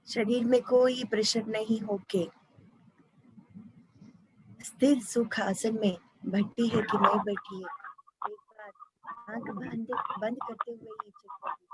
शरीर में कोई प्रेशर नहीं होके स्थिर सुख आसन में बैठी है कि नहीं बैठी है, एक बार आंख बंद करते हुए ये चेक कर लीजिए।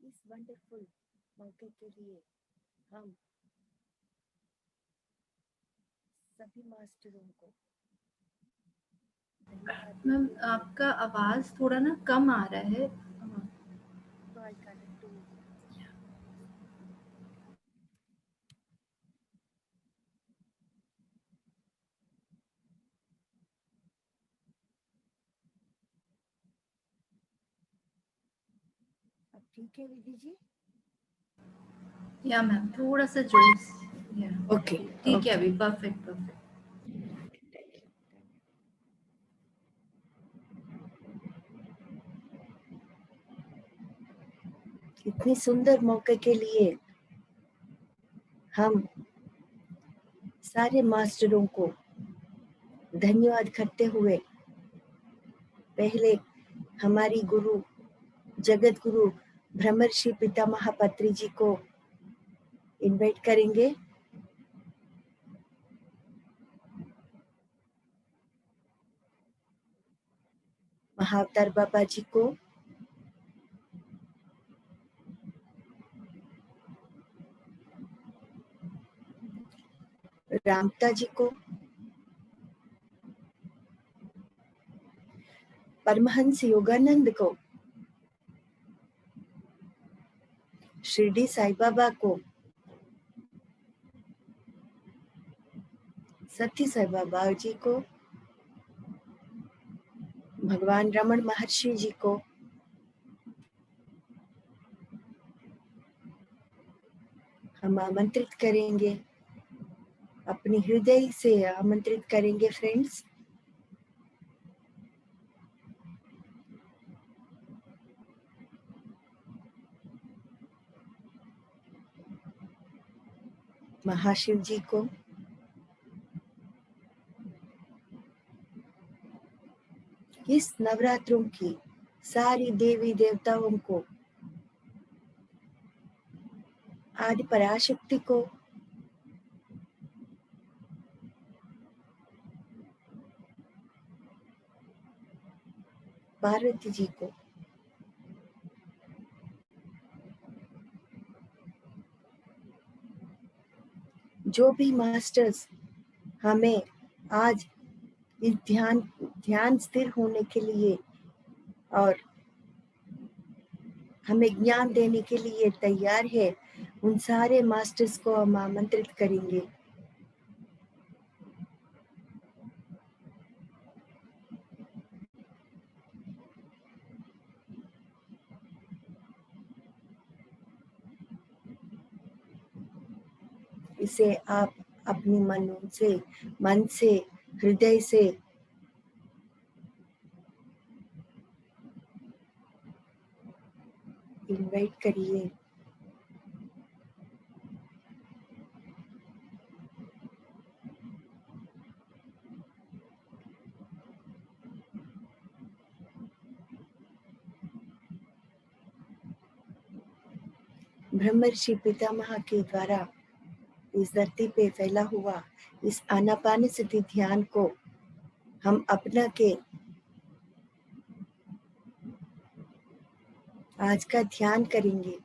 इस वंडरफुल मौके के लिए हम सभी मास्टरों को धन्यवाद मैम देते हुए आपका आवाज थोड़ा ना कम आ रहा है। So I connect to अब ठीक है विधि जी? या मैम थोड़ा सा जोर से। या ओके ठीक है अभी परफेक्ट। इतनी सुंदर मौके के लिए हम सारे मास्टरों को धन्यवाद करते हुए पहले हमारी गुरु जगत गुरु ब्रह्मर्षि पितामह पत्री जी को इनवाइट करेंगे। महाअवतार बाबा जी को, रामता जी को, परमहंस योगानंद को, शिरडी साई बाबा को, सत्य साई बाबा जी को, भगवान रमण महर्षि जी को, हम आमंत्रित करेंगे, अपने हृदय से आमंत्रित करेंगे फ्रेंड्स। महाशिव जी को, इस नवरात्रों की सारी देवी देवताओं को, आदि पराशक्ति को, पार्वती जी को, जो भी मास्टर्स हमें आज इस ध्यान स्थिर होने के लिए और हमें ज्ञान देने के लिए तैयार है, उन सारे मास्टर्स को हम आमंत्रित करेंगे। इसे आप अपनी मन से हृदय से इनवाइट करिए। ब्रह्मर्षि पितामह के द्वारा इस धरती पे फैला हुआ इस आनापानसति ध्यान को हम अपना के आज का ध्यान करेंगे।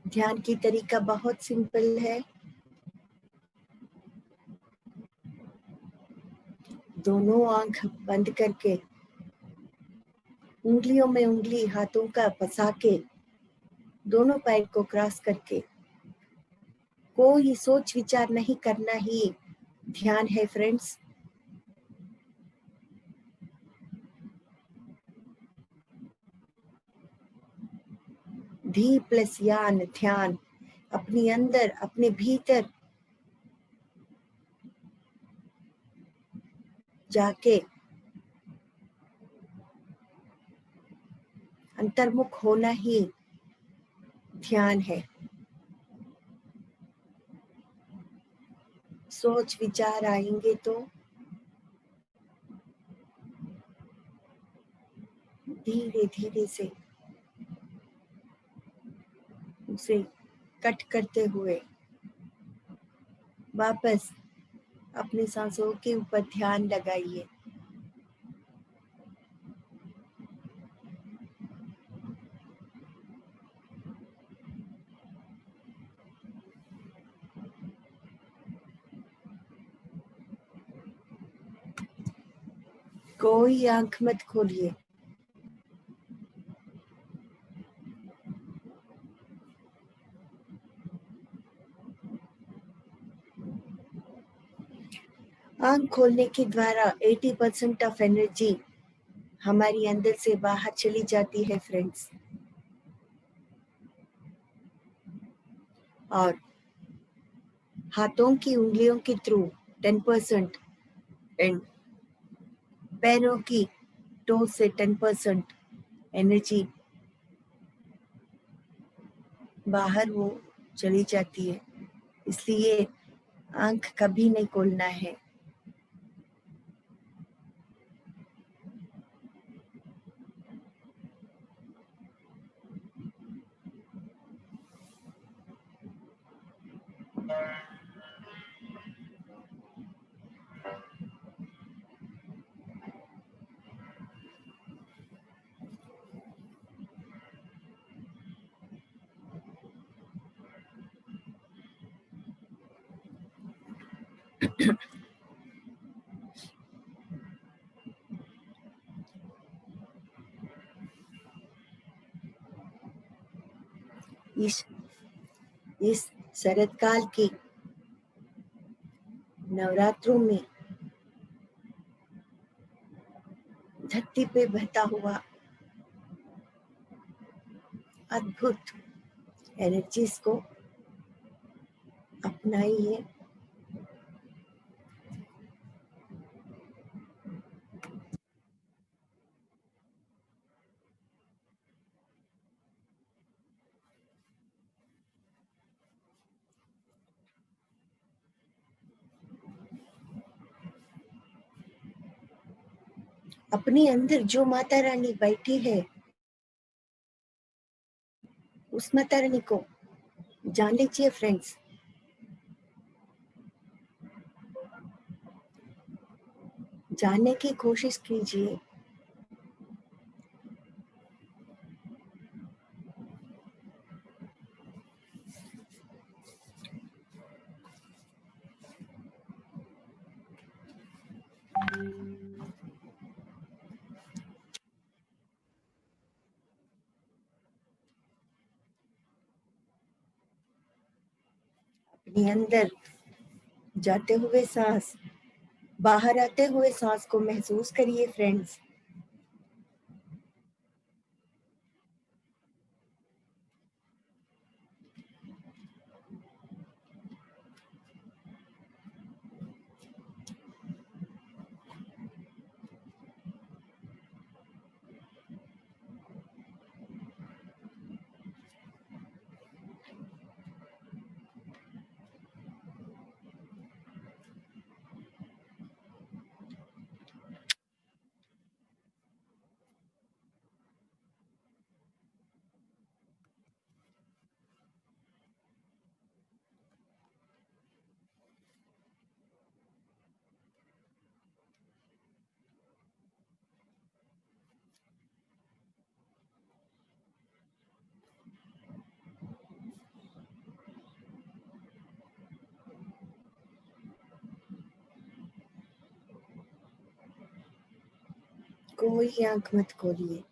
ध्यान की तरीका बहुत सिंपल है। दोनों आंख बंद करके उंगलियों में उंगली हाथों का फंसा के, दोनों पैर को क्रॉस करके, कोई सोच विचार नहीं करना ही ध्यान है फ्रेंड्स। धी प्लस यान ध्यान, अपने अंदर अपने भीतर जाके अंतर्मुख होना ही ध्यान है। सोच विचार आएंगे तो धीरे धीरे से उसे कट करते हुए वापस अपनी सांसों के ऊपर ध्यान लगाइए। कोई आंख मत खोलिए। आंख खोलने के द्वारा 80% ऑफ एनर्जी हमारी अंदर से बाहर चली जाती है फ्रेंड्स, और हाथों की उंगलियों के थ्रू 10% एंड पैरों की टो से 10% एनर्जी बाहर वो चली जाती है। इसलिए आंख कभी नहीं खोलना है। इस शरद काल की नवरात्रों में धरती पे बहता हुआ अद्भुत एनर्जीज को अपनाइए। अपने अंदर जो माता रानी बैठी है, उस माता रानी को जान लीजिए फ्रेंड्स। जानने की कोशिश कीजिए। अपने अंदर जाते हुए सांस, बाहर आते हुए सांस को महसूस करिए फ्रेंड्स। कोई आंख मत खोलिए।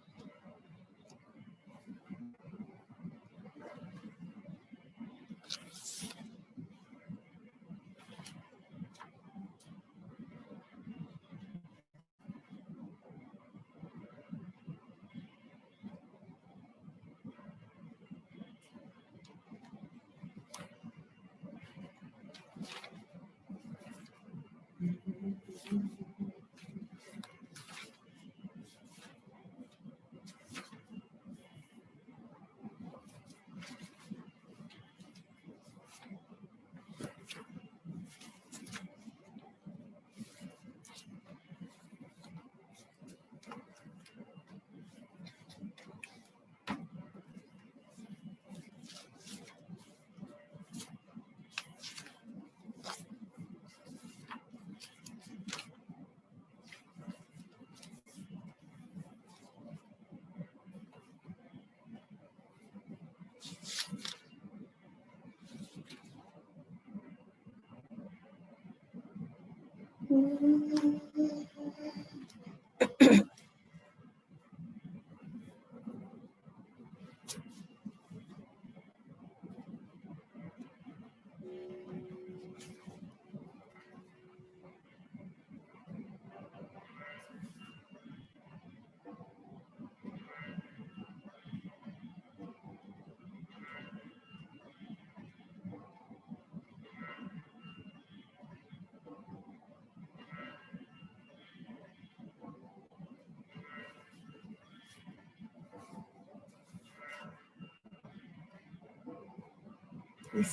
इस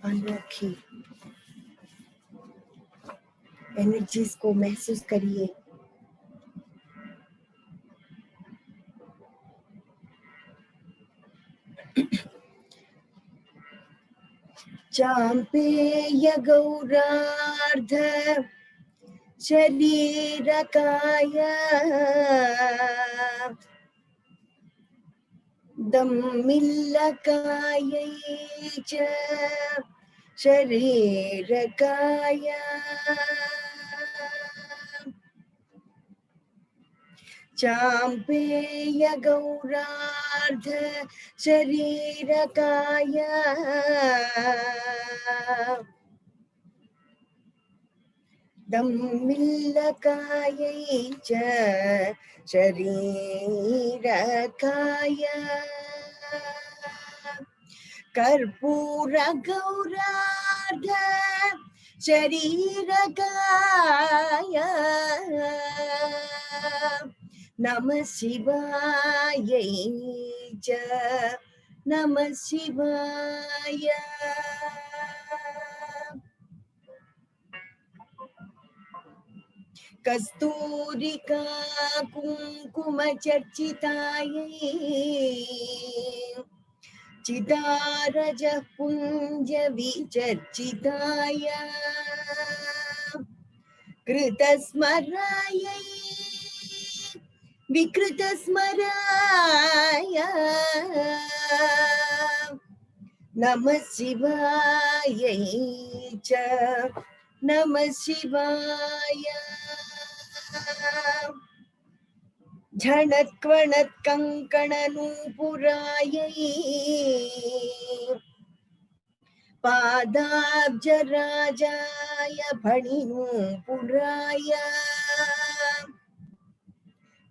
अनोखी एनर्जीज को महसूस करिए। चाम्पेय गौरार्ध शरीरकाय दम्मिल्लकायै च शरीरकाय चाम्पेय गौरार्ध शरीरकाय दम्मिल्लकायै च शरीरकाय कर्पूर गौरार्ध शरीरकाय नमः शिवायै च नमः शिवाय। कस्तूरिका कुंकुम चर्चितायै चिदारज पुंज विचर्चिताय कृतस्मरायै विकृतस्मराय नमः शिवायै च नमः शिवाय। झणत्क्वणत् कङ्कणनूपुरायै पादाब्जराजाय फणिनूपुराय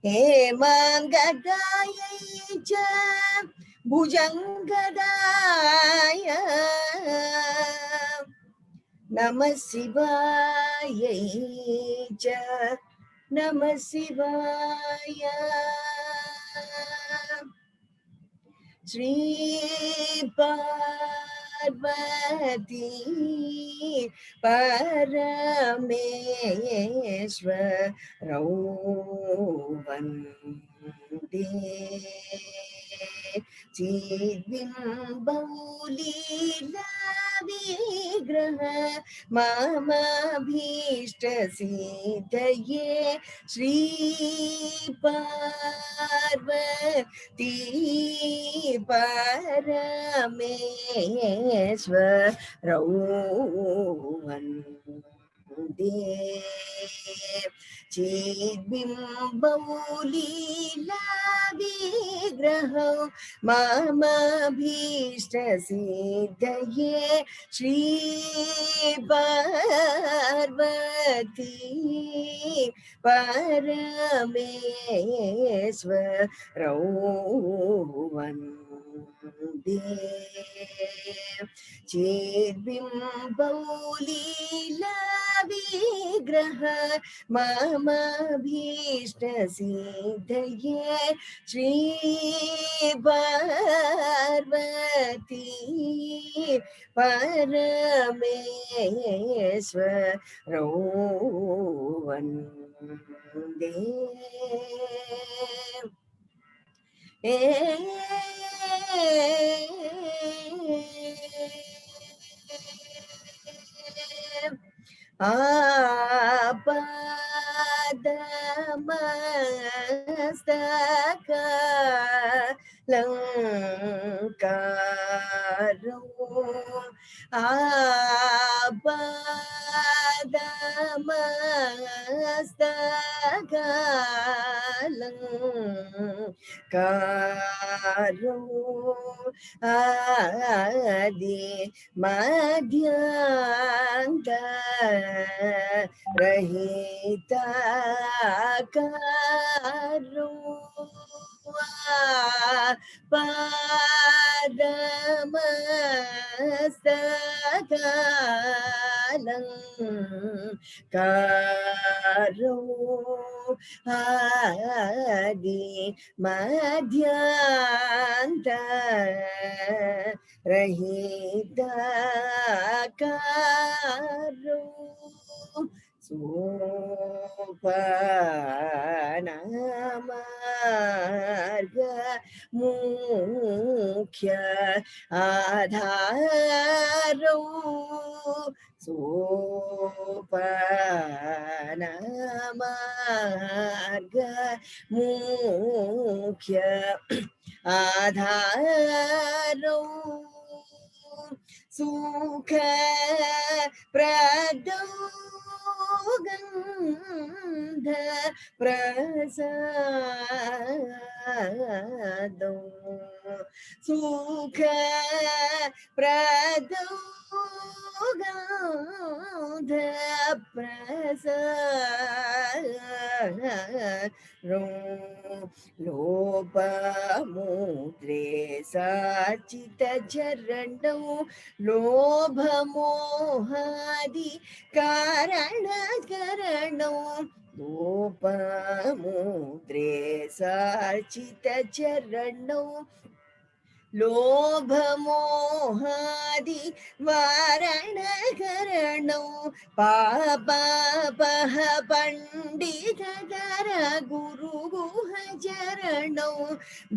हेमाङ्गदायै च भुजङ्गदाय नमः शिवायै च नमः शिवाय। श्री पार्वती परमेश्वरौ वन्दे चिद्बिम्बौलीलाविग्रह ममाभीष्टसिद्धये श्री पार्वती परमेश्वरौ वन्दे चिद्बिम्बौलीलाविग्रहौ ममाभीष्टसिद्धये श्री पार्वती परमेश्वरौ वन्दे चिद्बिम्बौलीलाविग्रह ममाभीष्टसिद्धये श्री पार्वती परमेश्वरौ वन्दे। पादमस्तकालङ्कारो आपादमस्तकालङ्कारो आदि मध्यांत रहिता कारो पादमस्तकालङ्कारो आदि मध्यांत रहिता कारो सोपानमार्ग मुख्य आधारो सोपानमार्ग मुख्य आधारो सुख प्रदो गंध प्रसादो सुख प्रदो गंध प्रसादो लोभमुद्रे साचित चरणो लोभमोहादि कारण करणो लोभमुद्रे साचित चरणो लोभमोहादि वारण करणो पापह पंडित दर गुरु गुह चरणो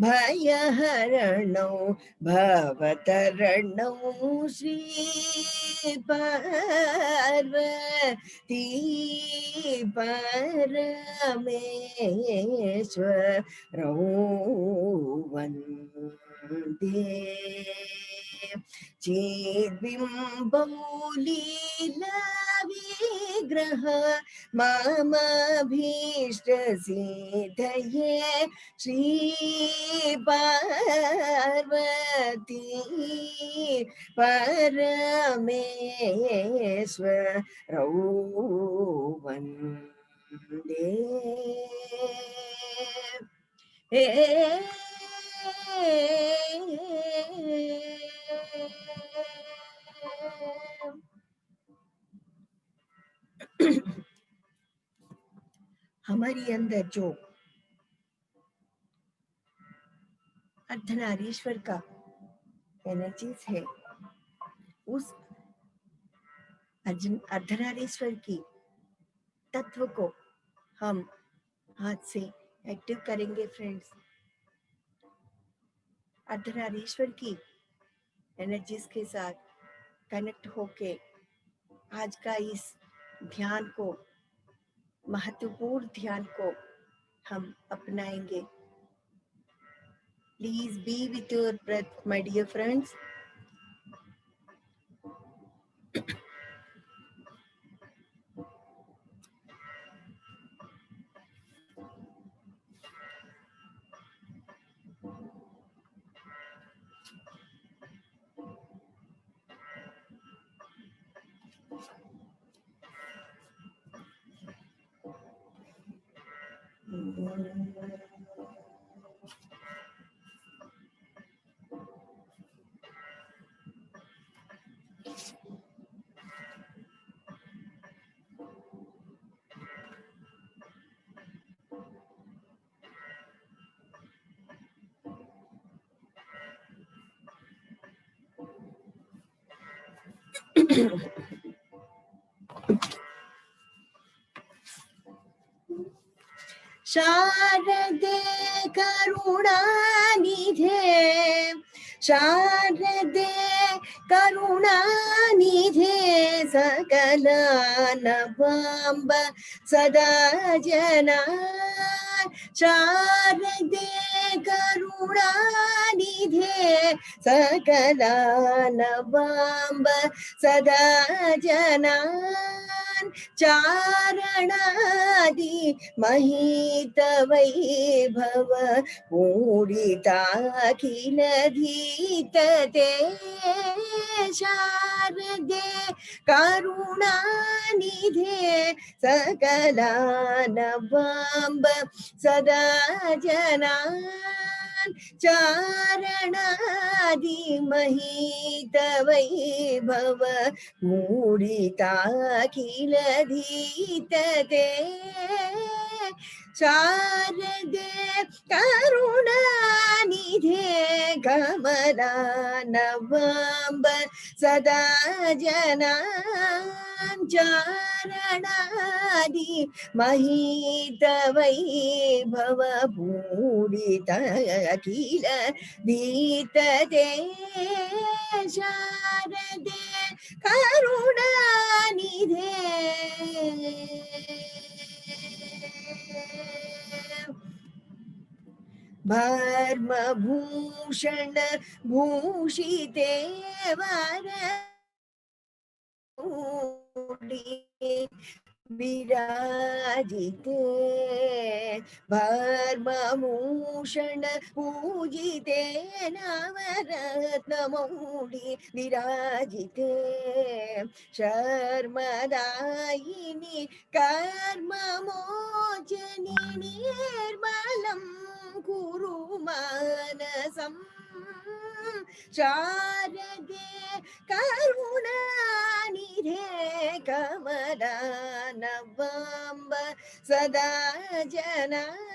भयहरणो भवतरणो श्री पार्वती परमेश्वरौ वन्दे चिद्बिम्बौ लीला विग्रह ममभीष्ट सिद्धये श्री पार्वती परमेश्वरौ वन्दे हमारी अंदर जो अर्धनारीश्वर का एनर्जीज है, उस अर्धनारीश्वर की तत्व को हम हाथ से एक्टिव करेंगे फ्रेंड्स। अर्धनारीश्वर की एनर्जीज के साथ कनेक्ट होके आज का इस ध्यान को, महत्वपूर्ण ध्यान को हम अपनाएंगे। Please be with your breath my dear friends. शारदे करुणानिधे शारदे करुणानिधे सकलानवाम्ब सदा जना शारदे करुणानिधे सकलानवाम्ब सदा जना चारणादि महित वैभव पूरिताखिल धीतते शारदे करुणानिधे सकलानवाम्ब सदा जनान् चारणादि महित वैभव मूढिताखिल धीतते शारदे करुणानिधे कमलानवाम्ब सदा जनान् चारणादि महित वैभव पूरित अखिल धीतते शारदे करुणानिधे भर्मभूषण भूषिते वरमूढि विराजिते भर्मभूषण पूजिते नवरत्नमौढि विराजिते शर्मदायिनि कर्ममोचनि निर्मलं कुरु मानसम् शारदे करुणानिधे कमलानवाम्ब सदा जनान्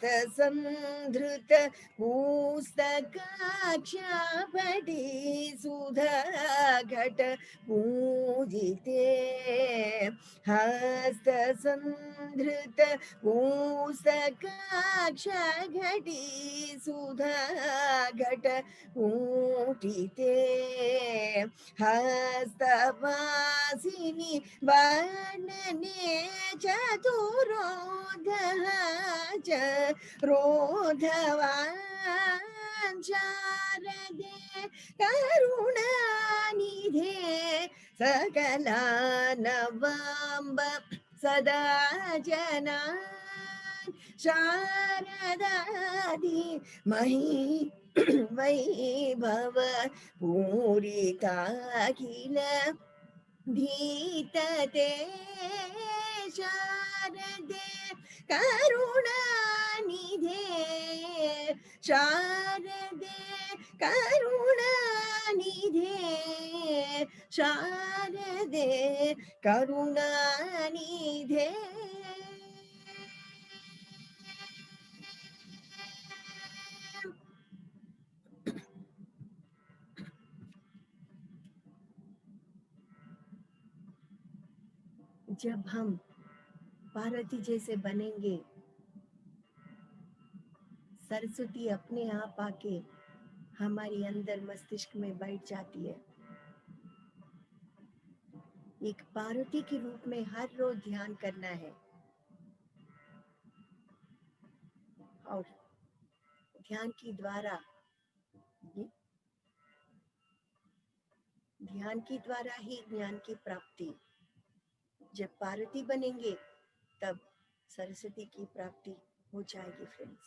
हस्तसंधृत पुस्तकाक्षापटि सुधाघट पूजिते हस्तसंधृत पुस्तकाक्षघटि सुधाघट पूजिते हस्तवासिनि वर्णने चतुरोधः च रोधवान् शारदे करुणानिधे सकलानवाम्ब सदा जनान् शारदादि मही वैभव पूरिताखिल धीतते शारदे करुणानिधे शारदे करुणानिधे शारदे करुणानिधे जब हम पार्वती जैसे बनेंगे, सरस्वती अपने आप आके हमारी अंदर मस्तिष्क में बैठ जाती है। एक पार्वती के रूप में हर रोज ध्यान करना है और ध्यान के द्वारा ही ज्ञान की प्राप्ति। जब पार्वती बनेंगे तब सरस्वती की प्राप्ति हो जाएगी फ्रेंड्स।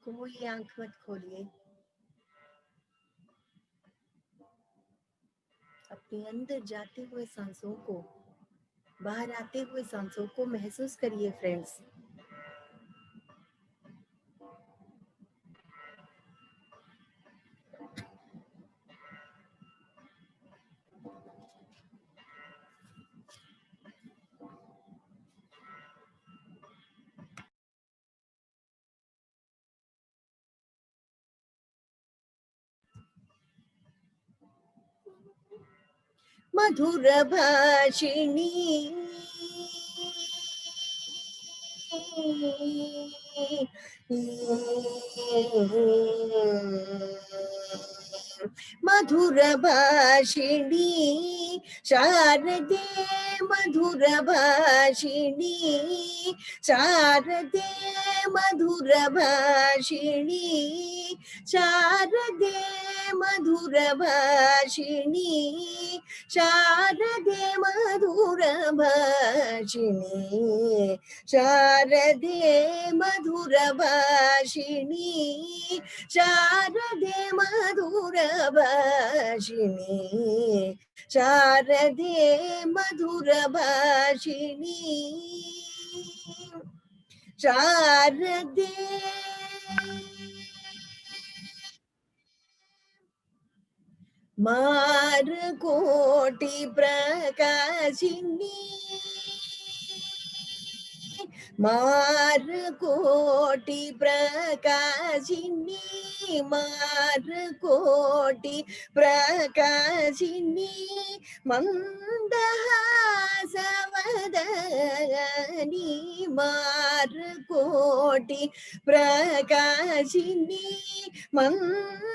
कोई आंख मत खोलिए, अपने अंदर जाते हुए सांसों को, बाहर आते हुए सांसों को महसूस करिए फ्रेंड्स। मधुर भाषिणी मधुर भाषिणी शारदे मधुर भाषिणी शारदे मधुर भाषिणी शारदे मधुर भाषिणी शारदे मधुर भाषिणी शारदे मधुर भाषिणी शारदे मधुर भाषिणी शारदे मधुर भाषिणी शारदे मारकोटि प्रकाशिनी मारकोटि प्रकाशिनी मारकोटि प्रकाशिनी मन्दहासवदनी मारकोटि प्रकाशिनी मन्दहासवदनी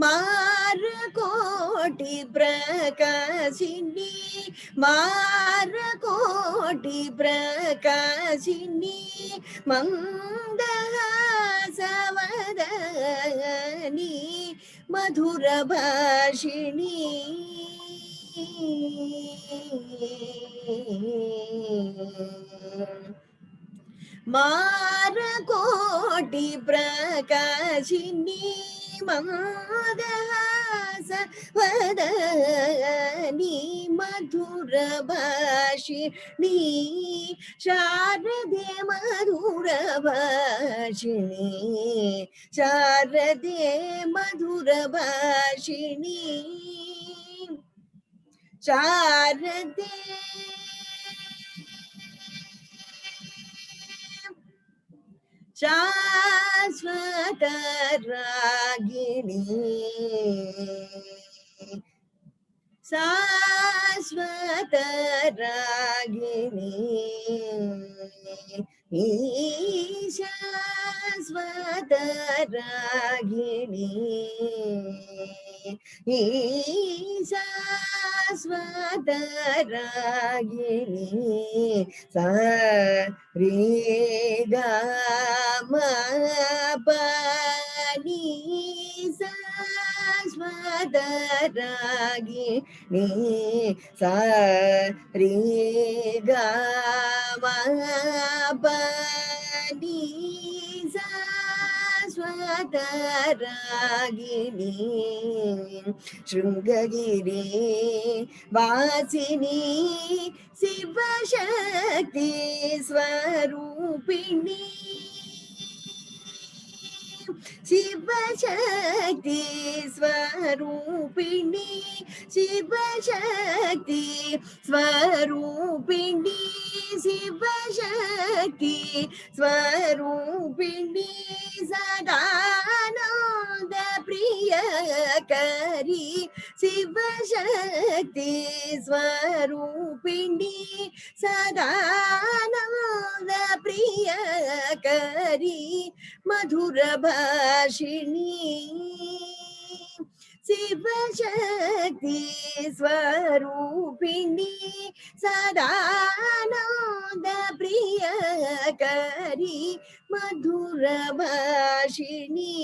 मारकोटि प्रकाशिनी मारकोटि प्रकाशिनी मन्दहासवदनी मधुर भाषिणी मारकोटि प्रकाशिनी मन्दहासवदनी मधुर भाषिणी शारदे मधुर भाषिणी शारदे मधुर भाषिणी शारदे शाश्वत रागिणी शाश्वत रागिणी शाश्वत रागिणी शाश्वत रागिणी सा रे गा मा पा नी शाश्वत रागिणी सा रे गा मा पा नी शाश्वत रागिणी शृंगगिरी वासिनी शिवशक्ति स्वरूपिणी शिवशक्ति स्वरूपिणी शिवशक्ति स्वरूपिणी शिवशक्ति स्वरूपिणी सदानंद प्रिय करी शिवशक्ति स्वरूपिणी सदानंद प्रिय करी मधुर भाषिणी शिवशक्ति स्वरूपिणी सदानंद प्रिय करी मधुर भाषिणी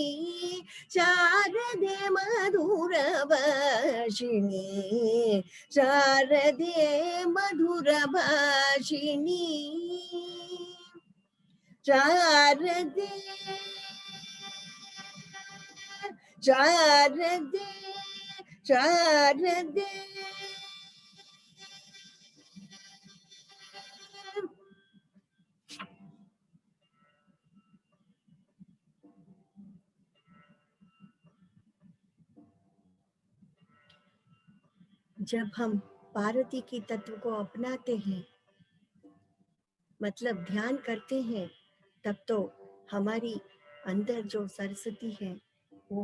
शारदे मधुर भाषिणी शारदे मधुर भाषिणी शारदे शारदे शारदे जब हम पार्वती की तत्व को अपनाते हैं, मतलब ध्यान करते हैं, तब तो हमारी अंदर जो सरस्वती है वो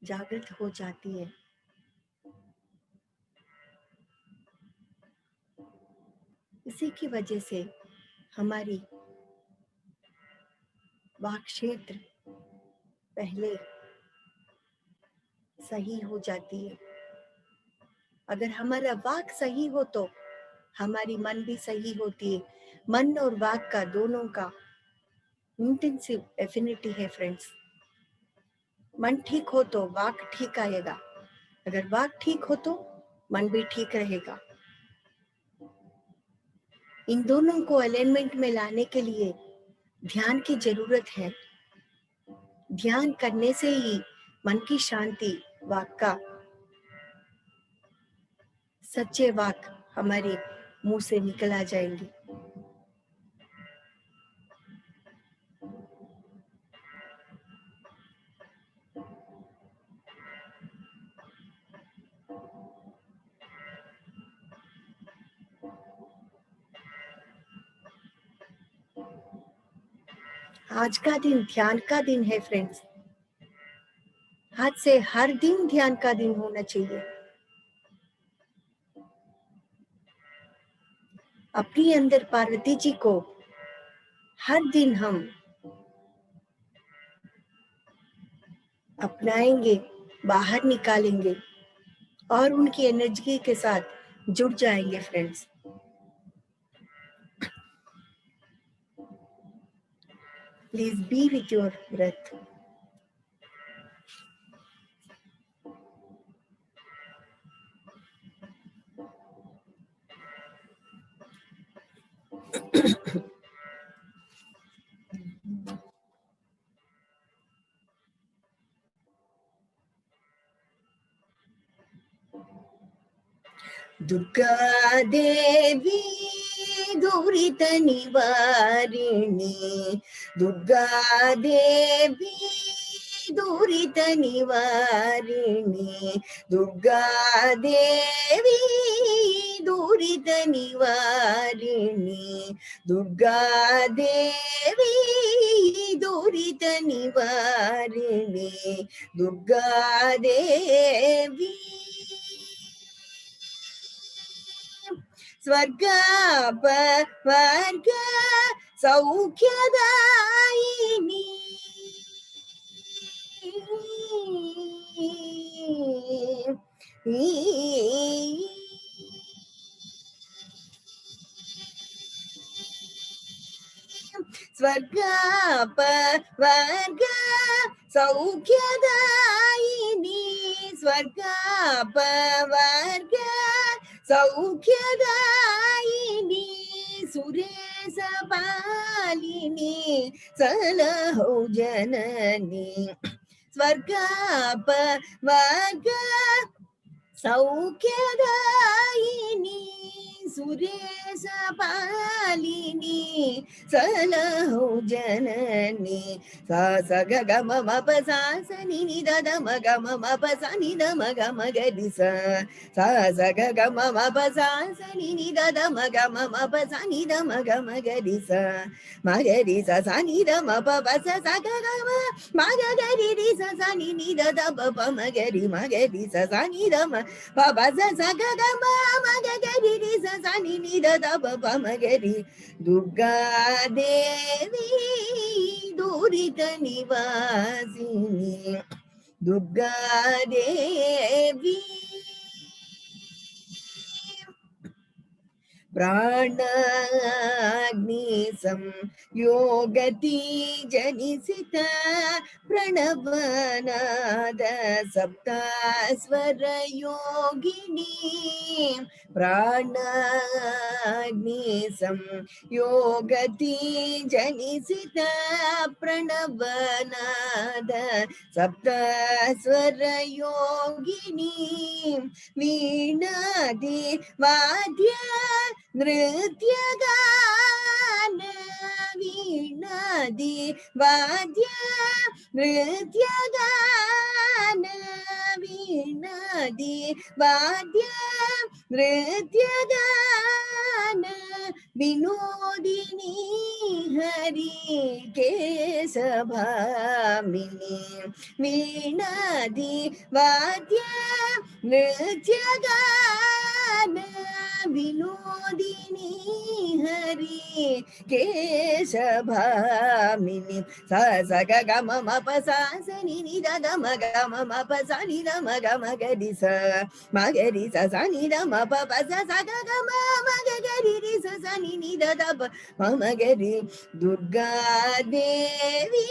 जागृत हो जाती है। इसी की वजह से हमारी वाक क्षेत्र पहले सही हो जाती है। अगर हमारा वाक सही हो तो हमारी मन भी सही होती है। मन और वाक का दोनों का इंटेंसिव एफिनिटी है फ्रेंड्स। मन ठीक हो तो वाक ठीक आएगा, अगर वाक ठीक हो तो मन भी ठीक रहेगा। इन दोनों को अलाइनमेंट में लाने के लिए ध्यान की जरूरत है। ध्यान करने से ही मन की शांति, वाक का सच्चे वाक हमारे मुंह से निकल आ जाएंगे। आज का दिन ध्यान का दिन है फ्रेंड्स। आज से हर दिन ध्यान का दिन होना चाहिए। अपनी अंदर पार्वती जी को हर दिन हम अपनाएंगे, बाहर निकालेंगे और उनकी एनर्जी के साथ जुड़ जाएंगे friends. Please be with your breath. Durga देवी दुरित निवारिणी, दुर्गा देवी दुरित निवारिणी, दुर्गा देवी दुरित निवारिणी, दुर्गा देवी दुरित निवारिणी, दुर्गा देवी स्वर्ग वर्ग सौख्यदायिनी, स्वर्ग वर्ग सौख्यदायिनी, स्वर्ग वर्ग सौख्यदायिनी, सुरेश पालिनी सलहो जननी, स्वर्ग वर्ग सौख्यदायिनी सुरेश पालिनी सलहो जननी, सा स ग ग म म प सा स नि नि द द म ग म म प सा नि द म ग म ग रि सा, सा स ग ग म म प सा स नि नि द द म ग म म प सा नि द म ग म ग रि सा, म ग रि सा सा नि द म प प सा सा ग ग म ग ग रि रि सा सा नि नि द द प प म ग रि सा सा नि द म प प सा सा ग ग म ग ग रि रि सा सा नि नि द द प प म ग रि, दुर्गा देवी दुरित निवासिनी, दुर्गा देवी प्राणाग्नि संयोगति जनिसित प्रणवनाद सप्तस्वर योगिनी, प्राणाग्नि संयोगति जनिसित प्रणवनाद सप्तस्वर योगिनी, वीणादि वाद्य नृत्य गान, वीणादि वाद्य नृत्य गान, वीणादि वाद्य नृत्य गान, विनोदिनी हरि केशभामिनी वीणादि वाद्य नृत्यगान विनोदिनी हरि केशभामिनी सा स ग ग म म प सा स नि नि द द म ग म म प सा नि द म ग म ग रि स म ग रि स सा नि द म प प स स ग ग म म ग ग रि रि स सा नि नि द द प म म ग रि दुर्गा देवी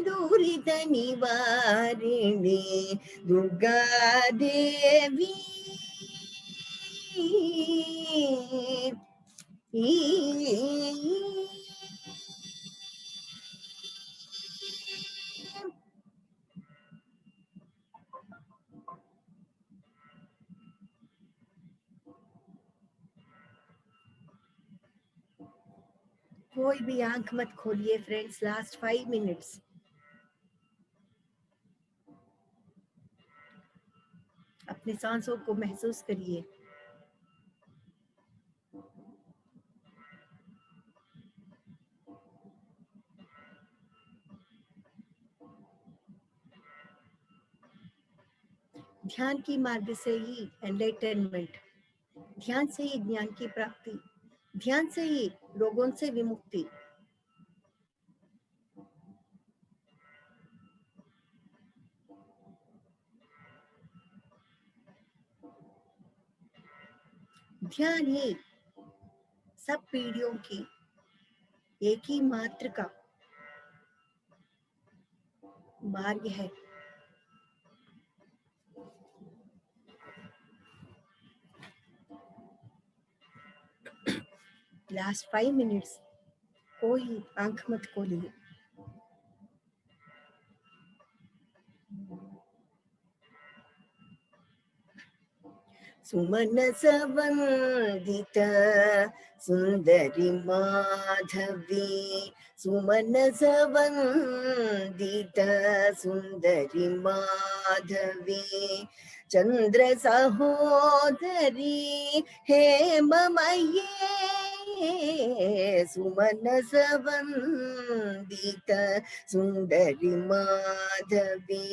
दुरित निवारिणी दुर्गा देवी कोई भी आंख मत खोलिए फ्रेंड्स, लास्ट 5 मिनट्स। अपने सांसों को महसूस करिए। ध्यान की मार्ग से ही एनलाइटनमेंट, ध्यान से ही ज्ञान की प्राप्ति, ध्यान से ही रोगों से विमुक्ति। ध्यान ही सब पीढ़ियों की एक ही मात्र का मार्ग है। लास्ट 5 मिनट्स, कोई आंख मत खोलिए। सुमन सवंदित सुंदरी माधवी, सुमन सवंदित सुंदरी माधवी, चंद्र सहोदरी हेममये, सुमन सवंदित सुंदरी माधवी,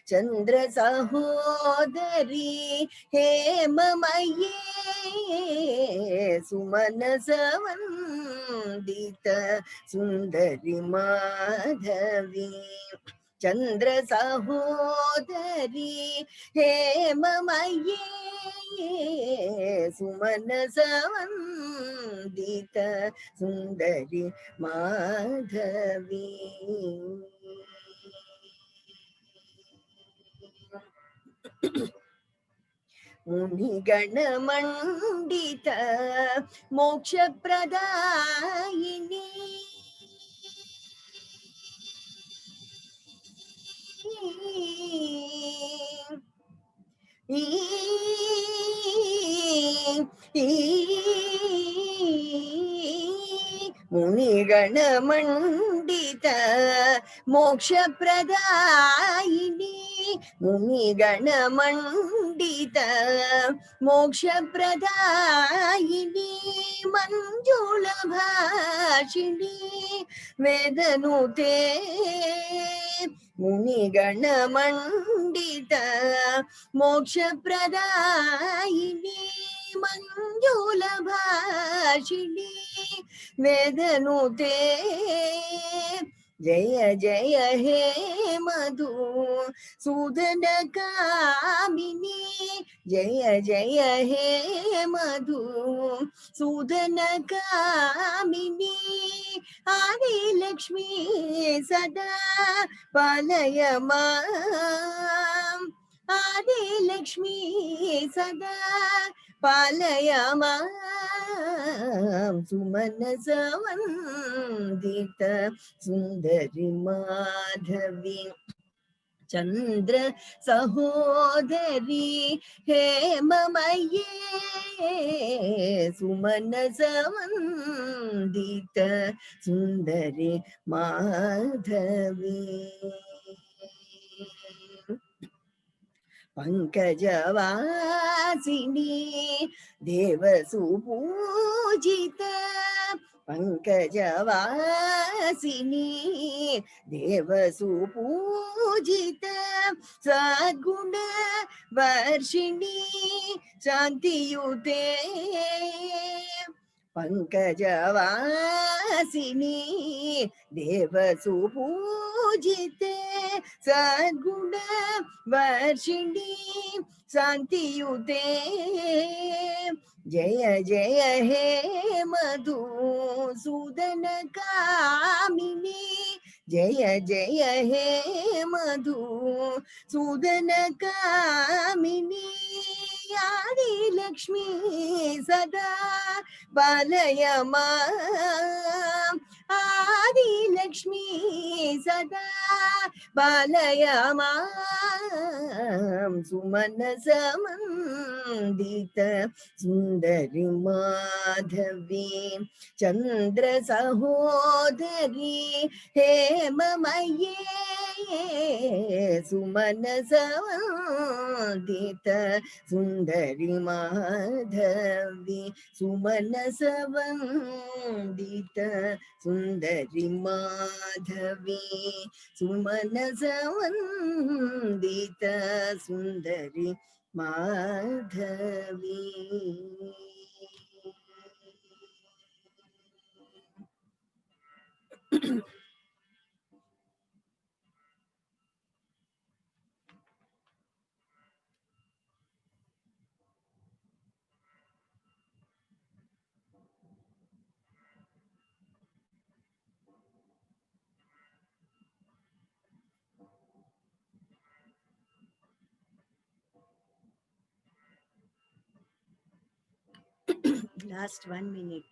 चंद्र सहोदरी हेममये, सुमन सवंदित सुंदरी माधवी, चंद्र सहोदरी हेममये, सुमन सवंदित सुंदरी माधवी। मुनिगण मंडित मोक्ष प्रदायिनी, मुनिगण मंडित मोक्ष प्रदायिनी, मुनिगण मंडित मोक्ष प्रदायिनी, मंजुल भाषिणी वेदनुते, मुनिगण मंडित मोक्ष प्रदायिनी, मंजुल भाषिणी वेदनुते, जय जय हे मधु सूदन कामिनी, जय जय हे मधु सूदन कामिनी, आदि लक्ष्मी सदा पालय मां, आदि लक्ष्मी सदा पालय मां, सुमन सवंदित सुंदरी माधवी, चंद्र सहोदरी हेममये, सुमन सवंदित सुंदरी माधवी। पंकजवासिनी देव सुपूजित पंकजवासिनी देव सुपूजित सद्गुण वर्षिणी शांतियुते पंकजवासिनी देव सुपूजिते सद्गुण वर्षिणी शांतियुते जय जय हे मधुसूदन कामिनी जय जय हे मधुसूदन कामिनी आदि लक्ष्मी सदा पालय माम् आदि लक्ष्मी सदा पालय माम् सुमन समन्दित सुंदरी माधवी चंद्र सहोदरी हेममये सुमन समन्दित सुंदरी माधवी सुमन समन्दित सुंदरी माधवी सुमन समन्दित सुंदरी Madhavi Last 1 minute.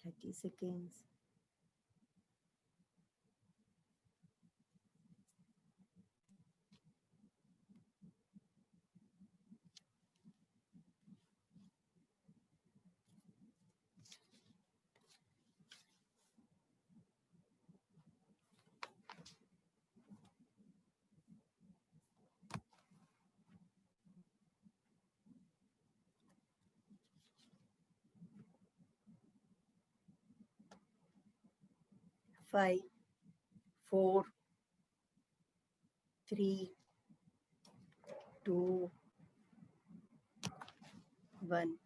Thirty seconds. Five, 4, 3, 2, 1,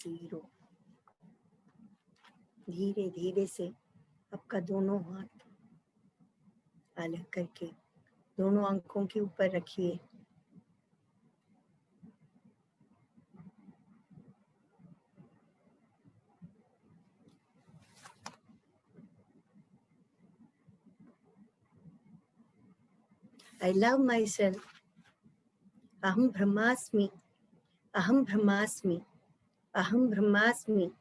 0. धीरे धीरे से आपका दोनों हाथ अलग करके दोनों आंखों के ऊपर रखिए. I love myself. Aham brahmasmi. Aham brahmasmi. Aham brahmasmi.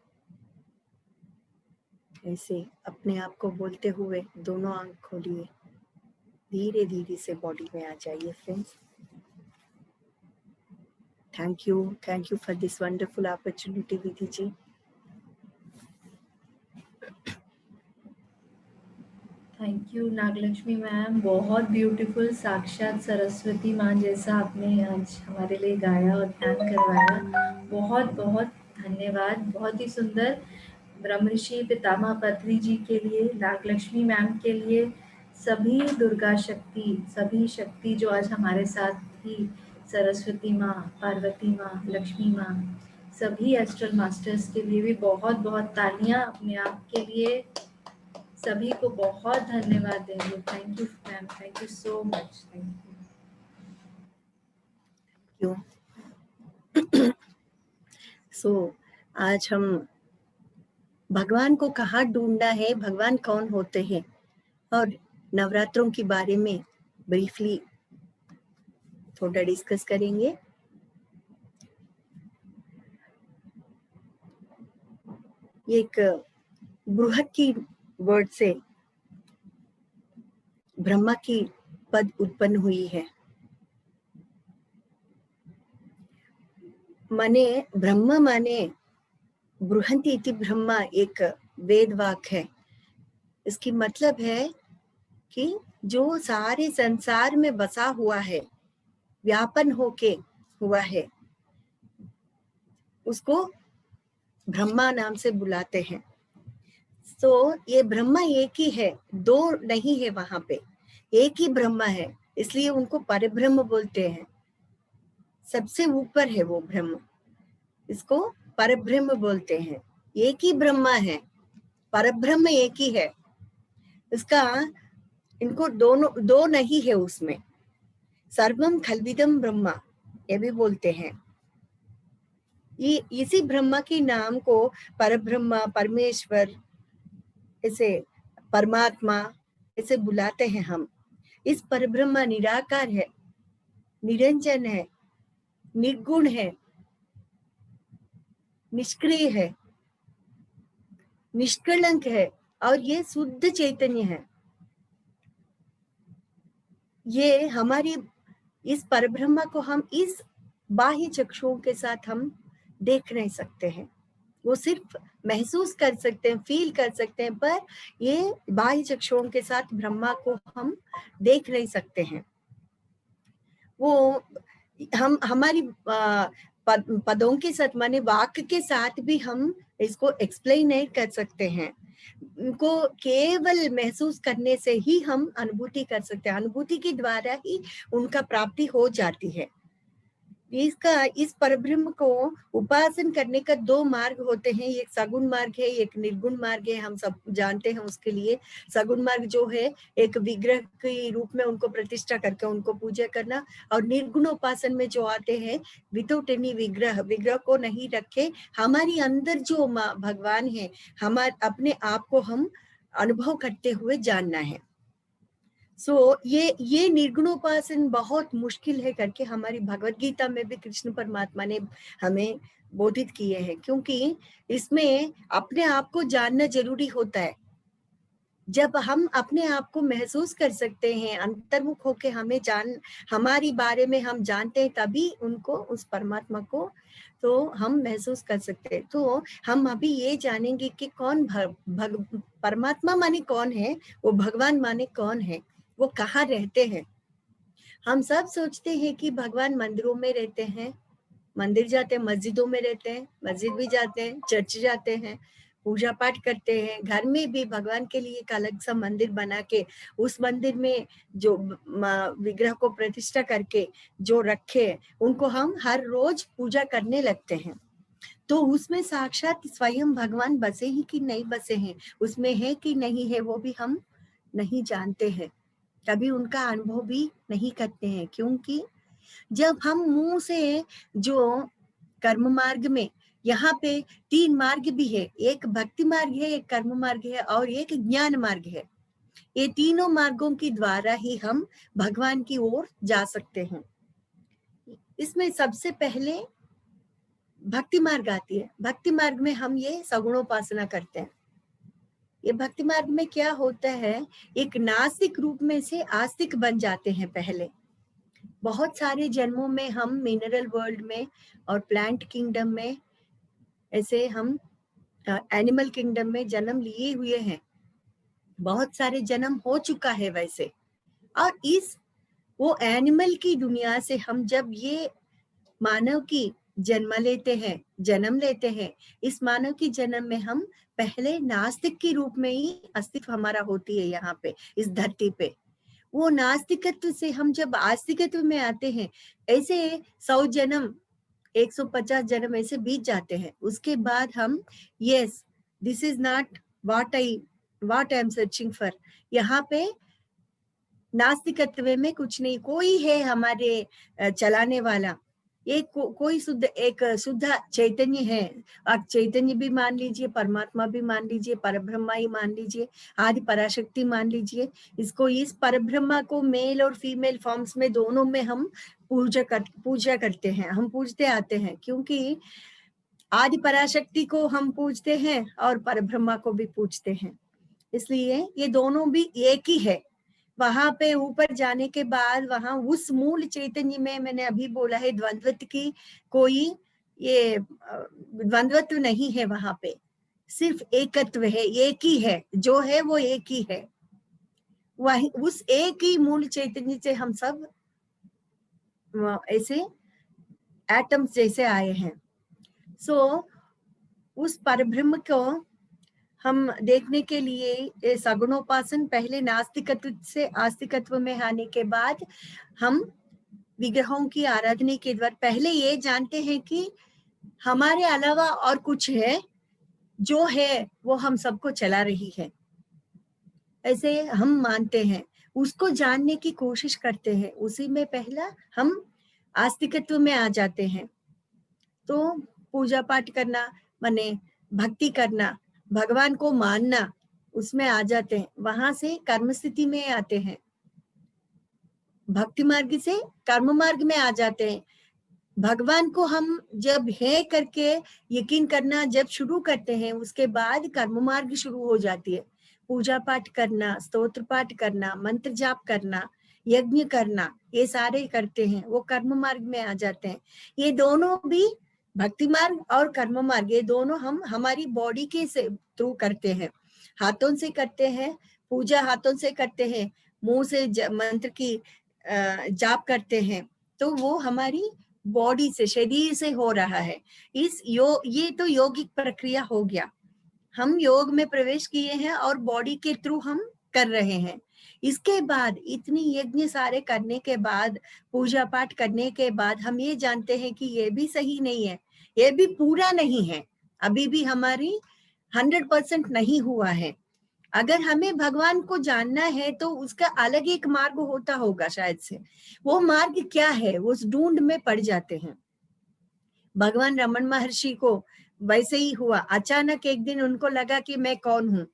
ऐसे अपने आप को बोलते हुए दोनों आंख खोलिए. धीरे धीरे से बॉडी में आ जाइए friends. Thank you for this wonderful opportunity, Vidhi ji. Thank you Nagalakshmi ma'am, बहुत ब्यूटीफुल, साक्षात सरस्वती माँ जैसा आपने आज हमारे लिए गाया और ध्यान करवाया. बहुत बहुत धन्यवाद. बहुत ही सुंदर. ब्रह्मऋषि पितामह पत्री जी के लिए, नागलक्ष्मी मैम के लिए, सभी दुर्गा शक्ति, सभी शक्ति जो आज हमारे साथ थी, सरस्वती माँ, पार्वती माँ, लक्ष्मी माँ, सभी एस्ट्रल मास्टर्स के लिए भी बहुत बहुत तालियां अपने आप के लिए. सभी को बहुत धन्यवाद देंगे. Thank you ma'am, thank you so much. Thank you. So आज हम भगवान को कहाँ ढूंढना है, भगवान कौन होते हैं और नवरात्रों के बारे में ब्रीफली थोड़ा डिस्कस करेंगे. एक बृहत की वर्ड से ब्रह्मा की पद उत्पन्न हुई है। माने ब्रह्म माने बृहंति इति ब्रह्मा एक वेद वाक्य है। इसकी मतलब है कि जो सारे संसार में बसा हुआ है, व्यापन होके हुआ है, उसको ब्रह्मा नाम से बुलाते हैं। तो ये ब्रह्मा एक ही है, दो नहीं है वहां पे, एक ही ब्रह्मा है, इसलिए उनको परब्रह्म बोलते हैं। सबसे ऊपर है वो ब्रह्म, इसको परब्रह्म बोलते हैं। एक ही ब्रह्मा है, परब्रह्म एक ही है। इसका इनको दोनों दो नहीं है उसमें। सर्वम खल्विदम ब्रह्मा ये भी बोलते हैं। ये इसी ब्रह्मा के नाम को परब्रह्मा, परमेश्वर, ऐसे परमात्मा ऐसे बुलाते हैं हम। इस परब्रह्मा निराकार है, निरंजन है, निर्गुण है, निष्क्रिय है, निष्कलंक है और ये शुद्ध चैतन्य है। ये हमारी इस परब्रह्मा को हम इस बाह्य चक्षुओं के साथ हम देख नहीं सकते हैं, वो सिर्फ महसूस कर सकते हैं, फील कर सकते हैं, पर ये बाह्य चक्षुओं के साथ ब्रह्मा को हम देख नहीं सकते हैं। वो हम हमारी पदों के साथ माने वाक्य के साथ भी हम इसको एक्सप्लेन नहीं कर सकते हैं। उनको केवल महसूस करने से ही हम अनुभूति कर सकते हैं, अनुभूति के द्वारा ही उनका प्राप्ति हो जाती है। इस परब्रह्म को उपासन करने का दो मार्ग होते हैं, एक सगुण मार्ग है, एक निर्गुण मार्ग है। हम सब जानते हैं उसके लिए। सगुण मार्ग जो है एक विग्रह के रूप में उनको प्रतिष्ठा करके उनको पूजा करना, और निर्गुण उपासन में जो आते हैं विदाउट एनी विग्रह को नहीं रखे, हमारी अंदर जो भगवान है, हमारे अपने आप को हम अनुभव करते हुए जानना है। ये निर्गुणोपासन बहुत मुश्किल है करके हमारी भगवत गीता में भी कृष्ण परमात्मा ने हमें बोधित किए हैं, क्योंकि इसमें अपने आप को जानना जरूरी होता है। जब हम अपने आप को महसूस कर सकते हैं, अंतर्मुख होके हमारी बारे में हम जानते हैं, तभी उनको उस परमात्मा को तो हम महसूस कर सकते हैं। तो हम अभी ये जानेंगे कि कौन परमात्मा माने कौन है, वो भगवान माने कौन है, वो कहाँ रहते हैं। हम सब सोचते हैं कि भगवान मंदिरों में रहते हैं, मंदिर जाते हैं, मस्जिदों में रहते हैं, मस्जिद भी जाते हैं, चर्च जाते हैं, पूजा पाठ करते हैं। घर में भी भगवान के लिए एक अलग सा मंदिर बना के उस मंदिर में जो विग्रह को प्रतिष्ठा करके जो रखे, उनको हम हर रोज पूजा करने लगते हैं। तो उसमें साक्षात स्वयं भगवान बसे ही कि नहीं बसे हैं, उसमें है कि नहीं है, वो भी हम नहीं जानते हैं, कभी उनका अनुभव भी नहीं करते हैं। क्योंकि जब हम मुंह से जो कर्म मार्ग में, यहाँ पे 3 मार्ग भी है, एक भक्ति मार्ग है, एक कर्म मार्ग है और एक ज्ञान मार्ग है। ये तीनों मार्गों के द्वारा ही हम भगवान की ओर जा सकते हैं। इसमें सबसे पहले भक्ति मार्ग आती है। भक्ति मार्ग में हम ये सगुणोपासना करते हैं। ये भक्ति मार्ग में क्या होता है, एक नास्तिक रूप में से आस्तिक बन जाते हैं। पहले बहुत सारे जन्मों में हम मिनरल वर्ल्ड में और प्लांट किंगडम में, ऐसे हम एनिमल किंगडम में जन्म लिए हुए हैं, बहुत सारे जन्म हो चुका है वैसे। और इस वो एनिमल की दुनिया से हम जब ये मानव की जन्म लेते हैं, इस मानव की जन्म में हम पहले नास्तिक के रूप में ही अस्तित्व हमारा होती है यहाँ पे इस धरती पे। वो नास्तिकत्व से हम जब आस्तिकत्व में आते हैं, ऐसे 100 जन्म 150 जन्म ऐसे बीत जाते हैं। उसके बाद हम yes this is not what I am searching for, यहाँ पे नास्तिकत्व में कुछ नहीं, कोई है हमारे चलाने वाला, कोई शुद्ध चैतन्य है। आप चैतन्य भी मान लीजिए, परमात्मा भी मान लीजिए, परब्रह्मा ही मान लीजिए, आदि पराशक्ति मान लीजिए। इस परब्रह्मा को मेल और फीमेल फॉर्म्स में दोनों में हम पूजा करते हैं, हम पूजते आते हैं। क्योंकि आदि पराशक्ति को हम पूजते हैं और परब्रह्मा को भी पूजते हैं, इसलिए ये दोनों भी एक ही है। वहां पे ऊपर जाने के बाद वहां उस मूल चैतन्य में, मैंने अभी बोला है, द्वंद्वत्व की कोई ये द्वंद्वत्व नहीं है, वहां पे सिर्फ एकत्व है, एक ही है, जो है वो एक ही है। वही उस एक ही मूल चैतन्य से हम सब ऐसे एटम्स जैसे आए हैं। सो उस परब्रह्म को हम देखने के लिए सगुणोपासन, पहले नास्तिकत्व से आस्तिकत्व में आने के बाद हम विग्रहों की आराधना के द्वारा पहले ये जानते हैं कि हमारे अलावा और कुछ है, जो है वो हम सबको चला रही है, ऐसे हम मानते हैं, उसको जानने की कोशिश करते हैं। उसी में पहला हम आस्तिकत्व में आ जाते हैं। तो पूजा पाठ करना माने भक्ति करना, भगवान को मानना, उसमें आ जाते हैं। वहां से कर्म स्थिति में आते हैं, भक्ति मार्ग से कर्म मार्ग में आ जाते हैं। भगवान को हम जब है करके यकीन करना जब शुरू करते हैं, उसके बाद कर्म मार्ग शुरू हो जाती है। पूजा पाठ करना, स्तोत्र पाठ करना, मंत्र जाप करना, यज्ञ करना, ये सारे करते हैं, वो कर्म मार्ग में आ जाते हैं। ये दोनों भी भक्ति मार्ग और कर्म मार्ग, ये दोनों हम हमारी बॉडी के से थ्रू करते हैं। हाथों से करते हैं, पूजा हाथों से करते हैं, मुंह से मंत्र की जाप करते हैं, तो वो हमारी बॉडी से, शरीर से हो रहा है। ये तो योगिक प्रक्रिया हो गया। हम योग में प्रवेश किए हैं और बॉडी के थ्रू हम कर रहे हैं। इसके बाद इतनी यज्ञ सारे करने के बाद, पूजा पाठ करने के बाद हम ये जानते हैं कि ये भी सही नहीं है, ये भी पूरा नहीं है, अभी भी हमारी 100% नहीं हुआ है। अगर हमें भगवान को जानना है तो उसका अलग एक मार्ग होता होगा शायद से। वो मार्ग क्या है, वो उस ढूंढ में पड़ जाते हैं। भगवान रमन महर्षि को वैसे ही हुआ। अचानक एक दिन उनको लगा कि मैं कौन हूँ,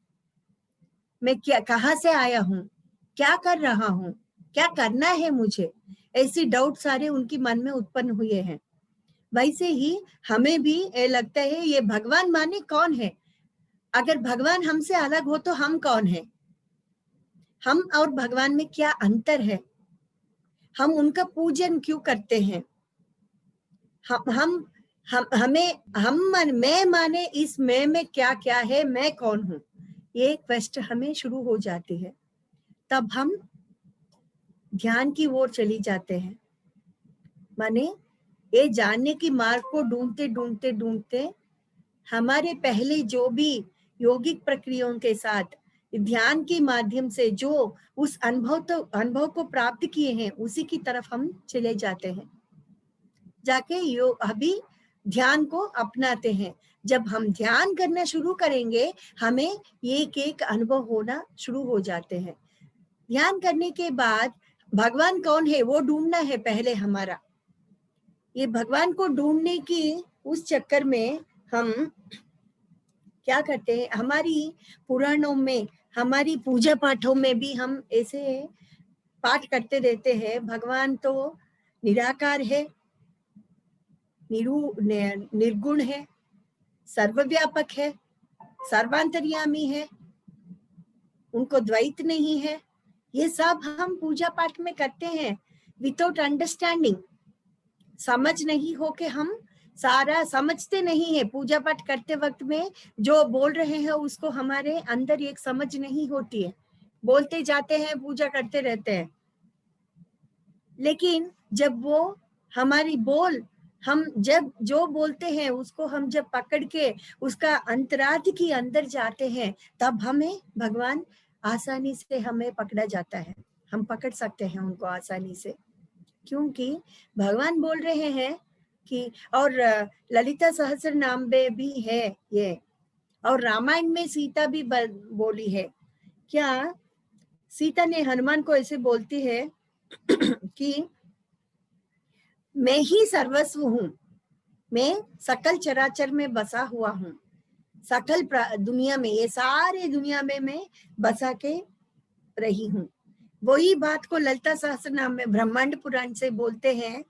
मैं क्या, कहाँ से आया हूँ, क्या कर रहा हूँ, क्या करना है मुझे, ऐसी डाउट सारे उनकी मन में उत्पन्न हुए हैं। वैसे ही हमें भी लगता है ये भगवान माने कौन है, अगर भगवान हमसे अलग हो तो हम कौन है, हम और भगवान में क्या अंतर है, हम उनका पूजन क्यों करते हैं, मैं माने इस मैं में क्या क्या है, मैं कौन हूँ, ये क्वेश्चन हमें शुरू हो जाती है। तब हम ध्यान की ओर चली जाते हैं, माने ये जानने की मार्ग को ढूंढते ढूंढते ढूंढते हमारे पहले जो भी योगिक प्रक्रियाओं के साथ ध्यान के माध्यम से जो उस अनुभव को प्राप्त किए हैं, उसी की तरफ हम चले जाते हैं। जाके अभी ध्यान को अपनाते हैं। जब हम ध्यान करना शुरू करेंगे, हमें एक एक अनुभव होना शुरू हो जाते हैं। ध्यान करने के बाद भगवान कौन है वो ढूंढना है पहले हमारा। ये भगवान को ढूंढने की उस चक्कर में हम क्या करते हैं, हमारी पुराणों में, हमारी पूजा पाठों में भी हम ऐसे पाठ करते रहते हैं, भगवान तो निराकार है, निर्गुण है, सर्वव्यापक है, सर्वांतर्यामी है, उनको द्वैत नहीं है। ये सब हम पूजा पाठ में करते हैं विदाउट अंडरस्टैंडिंग, समझ नहीं हो के हम सारा समझते नहीं है। पूजा पाठ करते वक्त में जो बोल रहे हैं उसको हमारे अंदर एक समझ नहीं होती है, बोलते जाते हैं, पूजा करते रहते हैं, लेकिन जब वो हमारी बोल, हम जब जो बोलते हैं उसको हम जब पकड़ के उसका अंतरार्थ के अंदर जाते हैं, तब हमें भगवान आसानी से हमें पकड़ा जाता है, हम पकड़ सकते हैं उनको आसानी से, क्योंकि भगवान बोल रहे हैं कि, और ललिता सहस्त्र नाम में भी है ये, और रामायण में सीता भी बोली है। क्या सीता ने हनुमान को ऐसे बोलती है कि मैं ही सर्वस्व हूँ, मैं सकल चराचर में बसा हुआ हूँ, सकल दुनिया में, ये सारे दुनिया में मैं बसा के रही हूँ। वही बात को ललिता सहस्त्र नाम में ब्रह्मांड पुराण से बोलते हैं,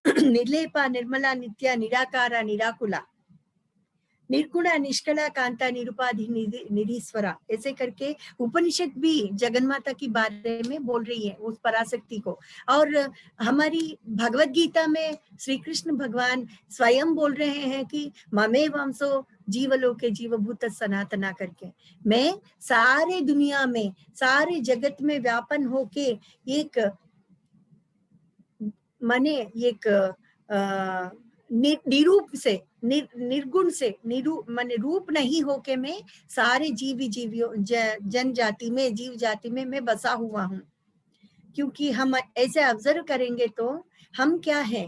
निर्लेपा निर्मला नित्या निराकारा निराकुला। निर्गुणा निष्कला कांता निरुपाधि निरीश्वरा, ऐसे करके उपनिषद भी जगन्माता की बारे में बोल रही है, उस पराशक्ति को। और हमारी भगवत गीता में श्री कृष्ण भगवान स्वयं बोल रहे हैं कि ममे वंशो जीवलोके जीवभूत सनातना करके, मैं सारे दुनिया में, सारे जगत में व्यापन होके एक माने एक निरूप से निर्गुण से माने रूप नहीं होके मैं सारे जीवियों जनजाति में, जीव जाति में मैं बसा हुआ हूँ। क्योंकि हम ऐसे ऑब्जर्व करेंगे तो हम क्या है,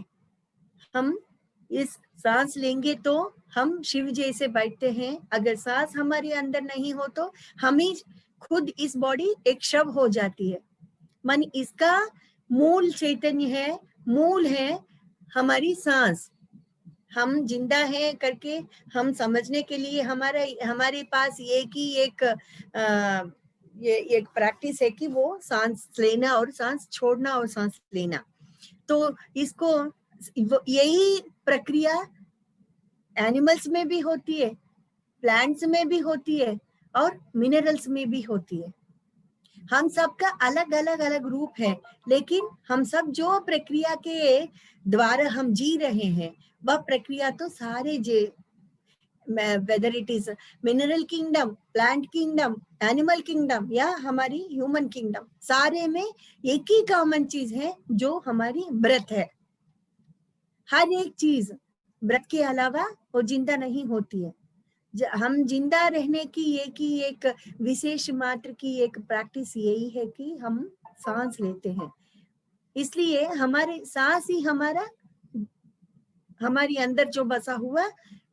हम इस सांस लेंगे तो हम शिव जैसे बैठते हैं, अगर सांस हमारे अंदर नहीं हो तो हम ही खुद इस बॉडी एक शव हो जाती है। मन इसका मूल चैतन्य है, मूल है हमारी सांस। हम जिंदा है करके हम समझने के लिए हमारे पास ये एक प्रैक्टिस है कि वो सांस लेना और सांस छोड़ना और सांस लेना। तो इसको यही प्रक्रिया एनिमल्स में भी होती है, प्लांट्स में भी होती है और मिनरल्स में भी होती है। हम सबका अलग अलग रूप है, लेकिन हम सब जो प्रक्रिया के द्वारा हम जी रहे हैं वह प्रक्रिया तो सारे whether it is mineral kingdom, plant kingdom, animal kingdom या हमारी ह्यूमन किंगडम, सारे में एक ही कॉमन चीज है जो हमारी ब्रेथ है। हर एक चीज ब्रेथ के अलावा वो जिंदा नहीं होती है। हम जिंदा रहने की एक विशेष मात्र की एक प्रैक्टिस यही है कि हम सांस लेते हैं। इसलिए हमारे सांस ही हमारी अंदर जो बसा हुआ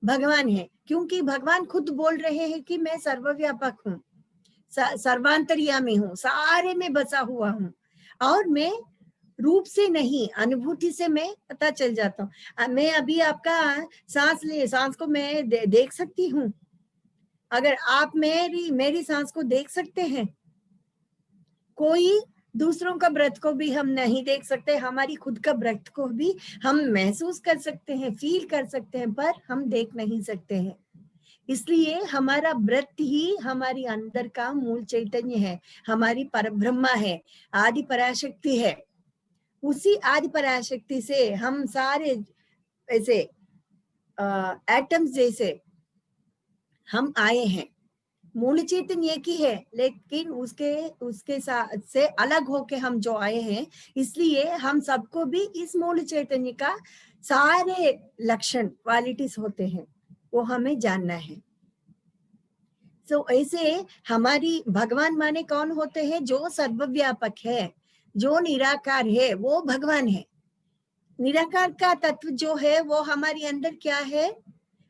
भगवान है, क्योंकि भगवान खुद बोल रहे हैं कि मैं सर्वव्यापक हूँ, सर्वांतर्यामी हूँ, सारे में बसा हुआ हूँ और मैं रूप से नहीं, अनुभूति से मैं पता चल जाता हूँ। मैं अभी आपका सांस को मैं देख सकती हूँ। अगर आप मेरी सांस को देख सकते हैं, कोई दूसरों का ब्रेथ को भी हम नहीं देख सकते, हमारी खुद का ब्रेथ को भी हम महसूस कर सकते हैं, फील कर सकते हैं, पर हम देख नहीं सकते हैं। इसलिए हमारा ब्रेथ ही हमारी अंदर का मूल चैतन्य है, हमारी परब्रह्मा है, आदि पराशक्ति है। उसी आदि पराशक्ति से हम सारे ऐसे एटम्स जैसे हम आए हैं। मूल चेतन एक ही है, लेकिन उसके साथ से अलग होके हम जो आए हैं, इसलिए हम सबको भी इस मूल चैतन्य का सारे लक्षण क्वालिटीज होते हैं, वो हमें जानना है। तो ऐसे हमारी भगवान माने कौन होते हैं? जो सर्वव्यापक है, जो निराकार है, वो भगवान है। निराकार का तत्व जो है वो हमारे अंदर क्या है?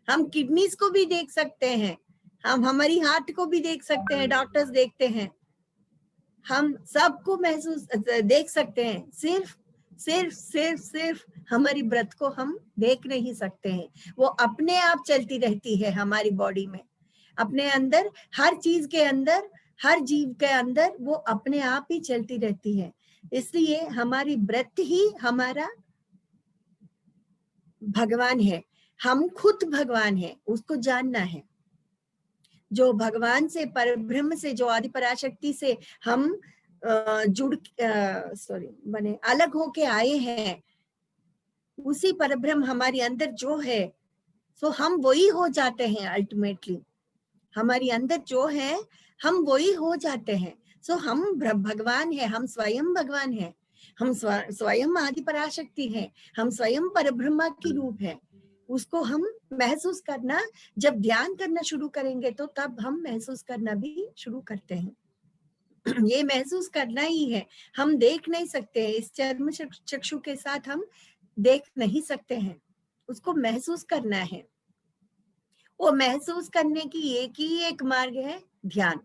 हम किडनीज को भी देख सकते हैं, हम हमारी हार्ट को भी देख सकते हैं, डॉक्टर्स देखते हैं, हम सबको महसूस देख सकते हैं। सिर्फ हमारी ब्रेथ को हम देख नहीं सकते हैं, वो अपने आप चलती रहती है हमारी बॉडी में, अपने अंदर, हर चीज के अंदर, हर जीव के अंदर वो अपने आप ही चलती रहती है। इसलिए हमारी ब्रेथ ही हमारा भगवान है, हम खुद भगवान है, उसको जानना है। जो भगवान से, परब्रह्म से, जो आदि पराशक्ति से हम बने अलग होके आए हैं, उसी परब्रह्म हमारे अंदर जो है, सो हम वही हो जाते हैं। अल्टीमेटली हमारे अंदर जो है हम वही हो जाते हैं। सो हम भगवान है, हम स्वयं भगवान है, हम स्वयं आदि पराशक्ति है, हम स्वयं परब्रह्मा की रूप है। उसको हम महसूस करना, जब ध्यान करना शुरू करेंगे तो तब हम महसूस करना भी शुरू करते हैं। ये महसूस करना ही है, हम देख नहीं सकते, इस चर्म चक्षु के साथ हम देख नहीं सकते हैं, उसको महसूस करना है। वो महसूस करने की एक मार्ग है ध्यान।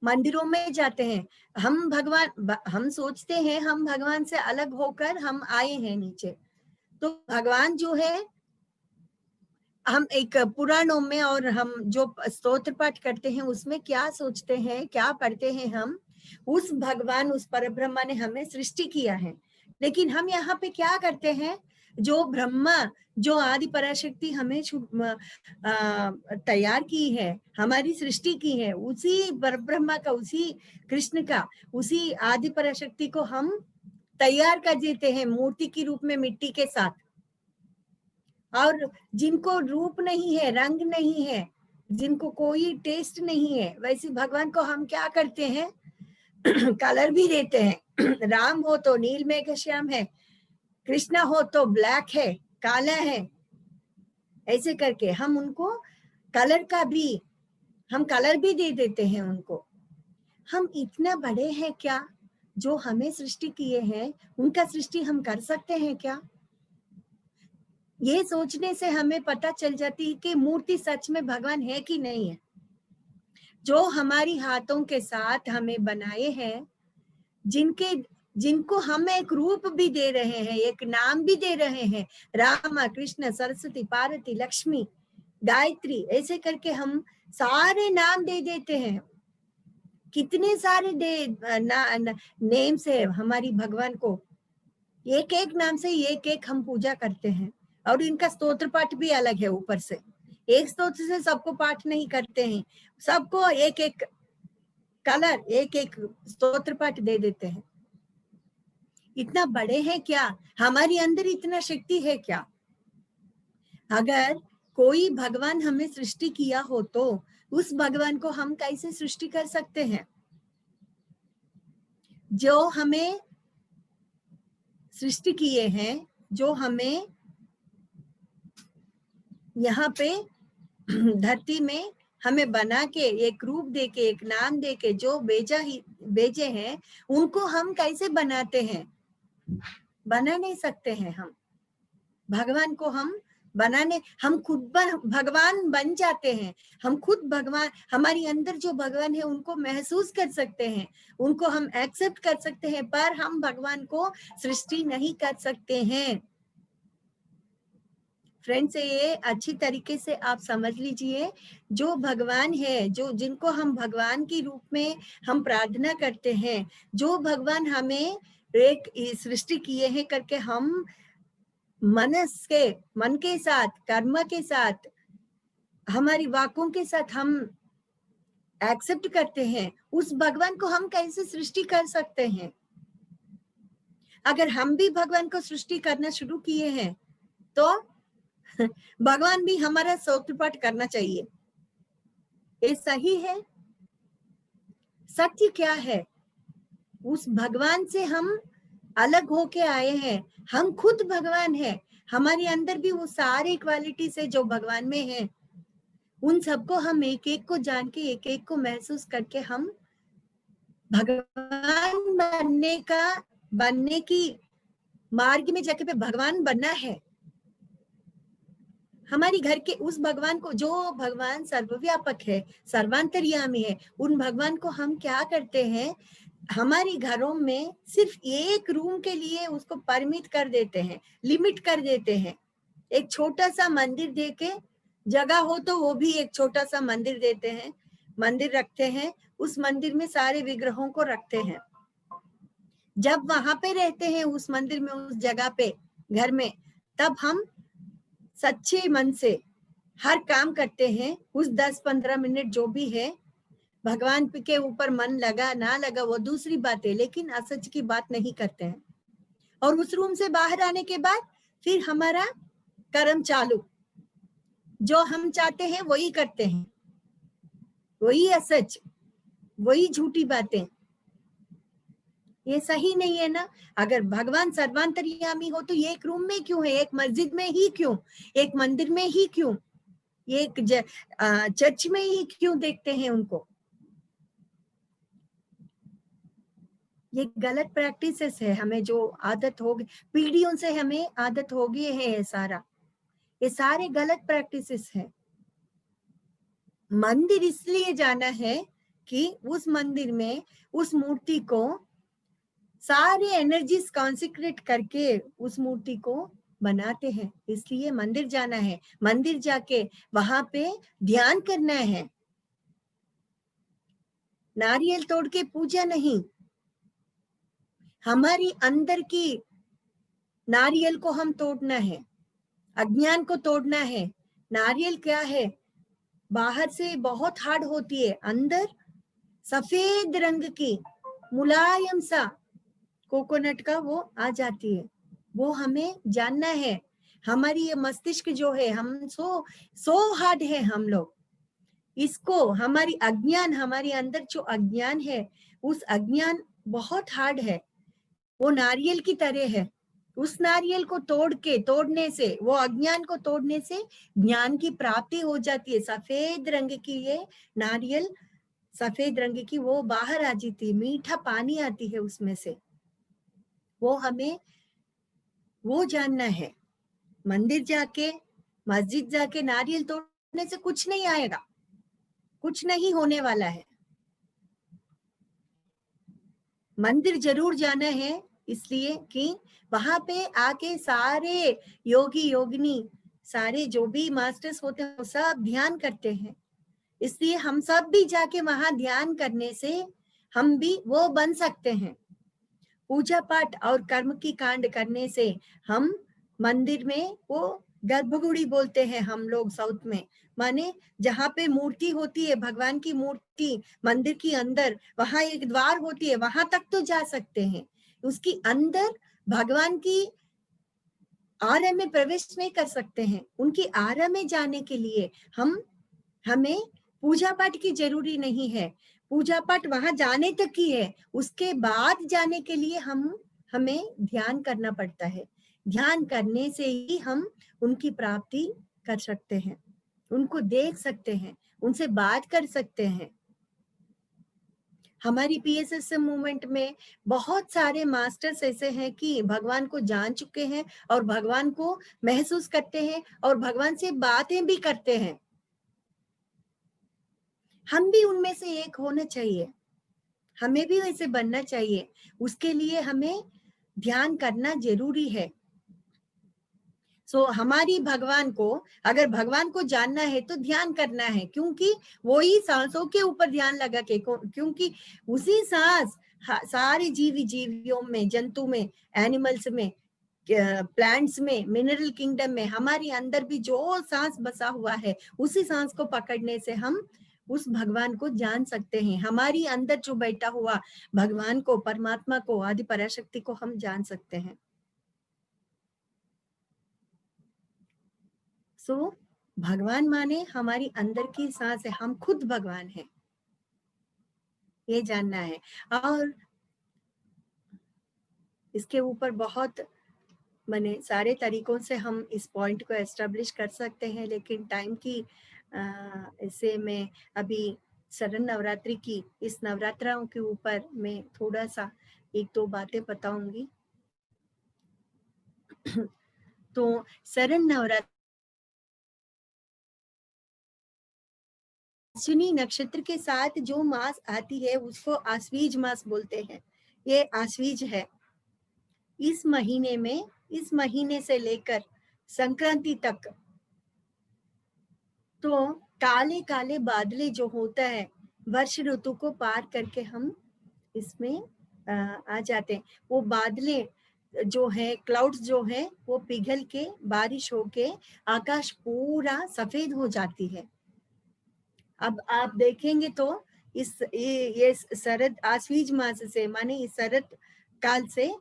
मंदिरों में जाते हैं हम सोचते हैं हम भगवान से अलग होकर हम आए हैं नीचे। तो भगवान जो है, हम एक पुराणों में और हम जो स्तोत्र पाठ करते हैं उसमें क्या सोचते हैं, क्या पढ़ते हैं हम, उस भगवान, उस परब्रह्मा ने हमें सृष्टि किया है। लेकिन हम यहाँ पे क्या करते हैं, जो ब्रह्मा, जो आदि पराशक्ति हमें तैयार की है, हमारी सृष्टि की है, उसी ब्रह्मा का, उसी कृष्ण का, उसी आदि पराशक्ति को हम तैयार कर देते हैं मूर्ति की रूप में मिट्टी के साथ। और जिनको रूप नहीं है, रंग नहीं है, जिनको कोई टेस्ट नहीं है, वैसे भगवान को हम क्या करते हैं कलर भी देते हैं। राम हो तो नील मेघ श्याम है, कृष्णा हो तो ब्लैक है, काला है, ऐसे करके हम उनको कलर का भी, हम कलर भी दे देते हैं उनको। हम इतना बड़े हैं क्या? जो हमें सृष्टि किए हैं उनका सृष्टि हम कर सकते हैं क्या? ये सोचने से हमें पता चल जाती है कि मूर्ति सच में भगवान है कि नहीं है। जो हमारी हाथों के साथ हमें बनाए हैं, जिनको हम एक रूप भी दे रहे हैं, एक नाम भी दे रहे हैं, रामा, कृष्ण, सरस्वती, पार्वती, लक्ष्मी, गायत्री, ऐसे करके हम सारे नाम दे देते हैं। कितने सारे नेम्स है हमारी भगवान को, एक एक नाम से एक एक हम पूजा करते हैं। और इनका स्तोत्र पाठ भी अलग है ऊपर से, एक स्तोत्र से सबको पाठ नहीं करते हैं, सबको एक एक कलर, एक एक स्तोत्र पाठ दे देते हैं। इतना बड़े हैं क्या? हमारी अंदर इतना शक्ति है क्या? अगर कोई भगवान हमें सृष्टि किया हो तो उस भगवान को हम कैसे सृष्टि कर सकते हैं? जो हमें सृष्टि किए हैं, जो हमें यहाँ पे धरती में हमें बना के, एक रूप दे के, एक नाम दे के जो भेजे हैं, उनको हम कैसे बनाते हैं? बना नहीं सकते हैं हम। भगवान को हम हम खुद भगवान बन जाते हैं। हम खुद भगवान, हमारी अंदर जो भगवान है उनको महसूस कर सकते हैं, उनको हम एक्सेप्ट कर सकते हैं, पर हम भगवान को सृष्टि नहीं कर सकते हैं। फ्रेंड्स, ये अच्छी तरीके से आप समझ लीजिए, जो भगवान है, जो जिनको हम भगवान के रूप में हम प्रार्थना करते हैं, जो भगवान हमें एक सृष्टि किए हैं करके हम मन के साथ, कर्म के साथ, हमारी वाकों के साथ हम एक्सेप्ट करते हैं, उस भगवान को हम कैसे सृष्टि कर सकते हैं? अगर हम भी भगवान को सृष्टि करना शुरू किए हैं तो भगवान भी हमारा स्तोत्र पाठ करना चाहिए। ये सही है? सत्य क्या है? उस भगवान से हम अलग होके आए हैं, हम खुद भगवान हैं। हमारे अंदर भी वो सारे क्वालिटी से जो भगवान में है, उन सबको हम एक एक को जान के, एक एक को महसूस करके हम भगवान बनने की मार्ग में जाके पे भगवान बनना है। हमारी घर के उस भगवान को, जो भगवान सर्वव्यापक है, सर्वांतर्यामी है, उन भगवान को हम क्या करते हैं, हमारी घरों में सिर्फ एक रूम के लिए उसको परमिट कर देते हैं, लिमिट कर देते हैं। एक छोटा सा मंदिर देके, जगह हो तो वो भी एक छोटा सा मंदिर देते हैं, मंदिर रखते हैं, उस मंदिर में सारे विग्रहों को रखते हैं। जब वहां पे रहते हैं उस मंदिर में, उस जगह पे, घर में, तब हम सच्चे मन से हर काम करते हैं। उस 10-15 मिनट जो भी है, भगवान के ऊपर मन लगा ना लगा वो दूसरी बात है, लेकिन असच की बात नहीं करते हैं। और उस रूम से बाहर आने के बाद फिर हमारा कर्म चालू, जो हम चाहते हैं वही करते हैं, वही असच, वही झूठी बातें। ये सही नहीं है ना। अगर भगवान सर्वांतर्यामी हो तो ये एक रूम में क्यों है, एक मस्जिद में ही क्यों, एक मंदिर में ही क्यों, एक चर्च में ही क्यों देखते हैं उनको? ये गलत प्रैक्टिसेस है, हमें जो आदत हो गई, पीढ़ियों से हमें आदत हो गई है, ये सारे गलत प्रैक्टिसेस है। मंदिर इसलिए जाना है कि उस मंदिर में उस मूर्ति को सारे एनर्जीज कॉन्सेंट्रेट करके उस मूर्ति को बनाते हैं, इसलिए मंदिर जाना है। मंदिर जाके वहां पे ध्यान करना है, नारियल तोड़ के पूजा नहीं। हमारी अंदर की नारियल को हम तोड़ना है, अज्ञान को तोड़ना है। नारियल क्या है, बाहर से बहुत हार्ड होती है, अंदर सफेद रंग की मुलायम सा कोकोनट का वो आ जाती है। वो हमें जानना है। हमारी ये मस्तिष्क जो है, हम सो हार्ड है हम लोग। इसको हमारी अज्ञान, हमारे अंदर जो अज्ञान है, उस अज्ञान बहुत हार्ड है, वो नारियल की तरह है। उस नारियल को तोड़ने से, वो अज्ञान को तोड़ने से ज्ञान की प्राप्ति हो जाती है। सफेद रंग की ये नारियल, सफेद रंग की वो बाहर आ जाती है, मीठा पानी आती है उसमें से। वो हमें वो जानना है। मंदिर जाके, मस्जिद जाके नारियल तोड़ने से कुछ नहीं आएगा, कुछ नहीं होने वाला है। मंदिर जरूर जाना है, इसलिए कि वहां पे आके सारे योगी योगिनी, सारे जो भी मास्टर्स होते हैं, वो सब ध्यान करते हैं। इसलिए हम सब भी जाके वहां ध्यान करने से हम भी वो बन सकते हैं। पूजा पाठ और कर्म की कांड करने से हम मंदिर में, वो गर्भगुड़ी बोलते हैं हम लोग साउथ में, माने जहाँ पे मूर्ति होती है, भगवान की मूर्ति मंदिर के अंदर, वहां एक द्वार होती है, वहां तक तो जा सकते हैं। उसकी अंदर भगवान की आरा में प्रवेश नहीं कर सकते हैं। उनकी आरा में जाने के लिए हमें पूजा पाठ की जरूरी नहीं है। पूजा पाठ वहां जाने तक ही है, उसके बाद जाने के लिए हमें ध्यान करना पड़ता है। ध्यान करने से ही हम उनकी प्राप्ति कर सकते हैं, उनको देख सकते हैं, उनसे बात कर सकते हैं। हमारी पीएसएसएम मूवमेंट में बहुत सारे मास्टर्स ऐसे हैं कि भगवान को जान चुके हैं और भगवान को महसूस करते हैं और भगवान से बातें भी करते हैं। हम भी उनमें से एक होना चाहिए, हमें भी वैसे बनना चाहिए। उसके लिए हमें ध्यान करना जरूरी है। हमारी भगवान को, अगर भगवान को जानना है तो ध्यान करना है, क्योंकि वो ही सांसों के ऊपर ध्यान लगा के, क्योंकि उसी सांस सारे जीवियों में, जंतु में, एनिमल्स में, प्लांट्स में, मिनरल किंगडम में, हमारे अंदर भी जो सांस बसा हुआ है, उसी सांस को पकड़ने से हम उस भगवान को जान सकते हैं। हमारी अंदर जो बैठा हुआ भगवान को, परमात्मा को, आदि पराशक्ति को हम जान सकते हैं। भगवान माने हमारी अंदर की सांस है, हम खुद भगवान हैं, ये जानना है। और इसके ऊपर बहुत माने सारे तरीकों से हम इस पॉइंट को एस्टेब्लिश कर सकते हैं, लेकिन टाइम की इससे मैं अभी शरण नवरात्रि की, इस नवरात्राओं के ऊपर मैं थोड़ा सा एक दो बातें बताऊंगी। तो शरण नवरात्रि अश्विनी नक्षत्र के साथ जो मास आती है उसको आश्वीज मास बोलते हैं। ये आश्वीज है। इस महीने में, इस महीने से लेकर संक्रांति तक तो काले काले बादले जो होता है, वर्ष ऋतु को पार करके हम इसमें आ जाते हैं। वो बादले जो है, क्लाउड्स जो है, वो पिघल के बारिश होके आकाश पूरा सफेद हो जाती है। अब आप देखेंगे तो ये शरद आश्वीज मास से, माने इस शरद काल से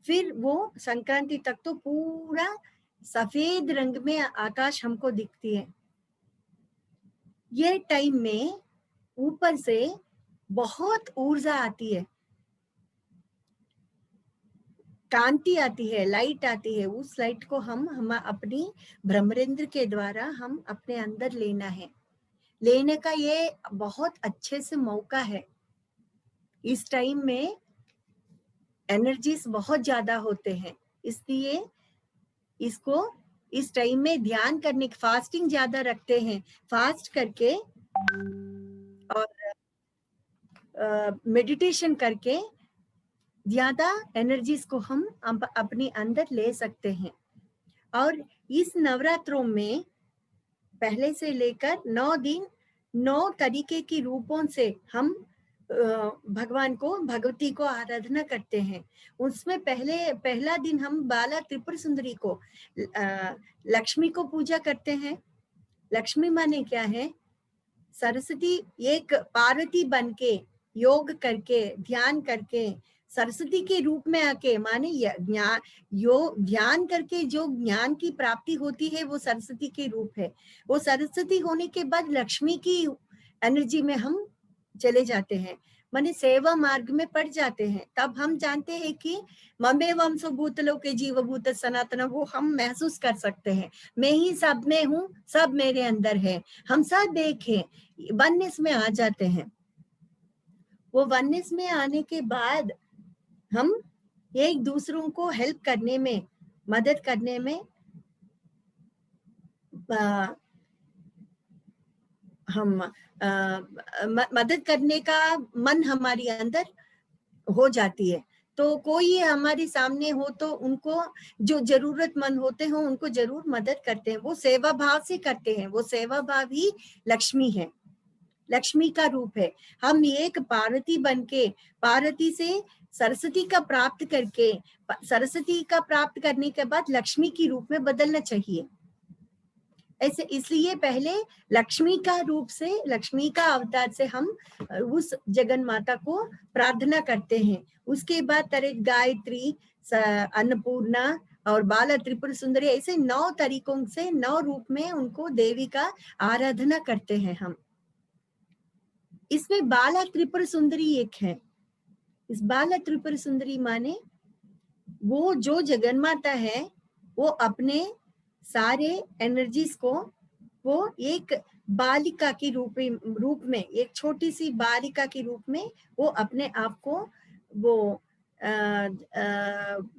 फिर वो संक्रांति तक तो पूरा सफेद रंग में आकाश हमको दिखती है। ये टाइम में ऊपर से बहुत ऊर्जा आती है, कांति आती है, लाइट आती है। उस लाइट को हम अपनी ब्रह्मरेंद्र के द्वारा हम अपने अंदर लेना है। लेने का ये बहुत अच्छे से मौका है। इस टाइम में एनर्जीज बहुत ज्यादा होते हैं, इसलिए इसको इस टाइम में ध्यान करने, फास्टिंग ज्यादा रखते हैं। फास्ट करके और मेडिटेशन करके ज्यादा एनर्जीज को हम अपने अंदर ले सकते हैं। और इस नवरात्रों में पहले से लेकर 9 दिन 9 तरीके की रूपों से हम भगवान को, भगवती को आराधना करते हैं। उसमें पहला दिन हम बाला त्रिपुर सुंदरी को, लक्ष्मी को पूजा करते हैं। लक्ष्मी माने क्या है? सरस्वती एक पार्वती बन के, योग करके, ध्यान करके, सरस्वती के रूप में आके, माने ज्ञान, ध्यान करके जो ज्ञान की प्राप्ति होती है वो सरस्वती के रूप है। वो सरस्वती होने के बाद लक्ष्मी की एनर्जी में हम चले जाते हैं, माने सेवा मार्ग में पड़ जाते हैं। तब हम जानते हैं कि ममेवं भूतलों के जीवभूत सनातन, वो हम महसूस कर सकते हैं, मैं ही सब में हूँ, सब मेरे अंदर है, हम सब एक हैं, वननेस में आ जाते हैं। वो वननेस में आने के बाद हम एक दूसरों को हेल्प करने में, मदद करने में हम मदद करने का मन हमारी अंदर हो जाती है। तो कोई हमारे सामने हो तो उनको, जो जरूरतमंद होते हो उनको जरूर मदद करते हैं, वो सेवा भाव से करते हैं। वो सेवा भाव ही लक्ष्मी है, लक्ष्मी का रूप है। हम एक पार्वती बनके, पार्वती से सरस्वती का प्राप्त करके, सरस्वती का प्राप्त करने के बाद लक्ष्मी की रूप में बदलना चाहिए। ऐसे इसलिए पहले लक्ष्मी का रूप से, लक्ष्मी का अवतार से हम उस जगन माता को प्रार्थना करते हैं। उसके बाद तरह गायत्री, अन्नपूर्णा और बाला त्रिपुर सुंदरी, ऐसे 9 तरीकों से, 9 रूप में उनको देवी का आराधना करते हैं हम। इसमें बाला त्रिपुर सुंदरी एक है। इस बाला त्रिपुर सुंदरी माने वो जो जगन माता है, वो अपने सारे एनर्जीज को, वो एक बालिका की रूप में, एक छोटी सी बालिका के रूप में वो अपने आप को वो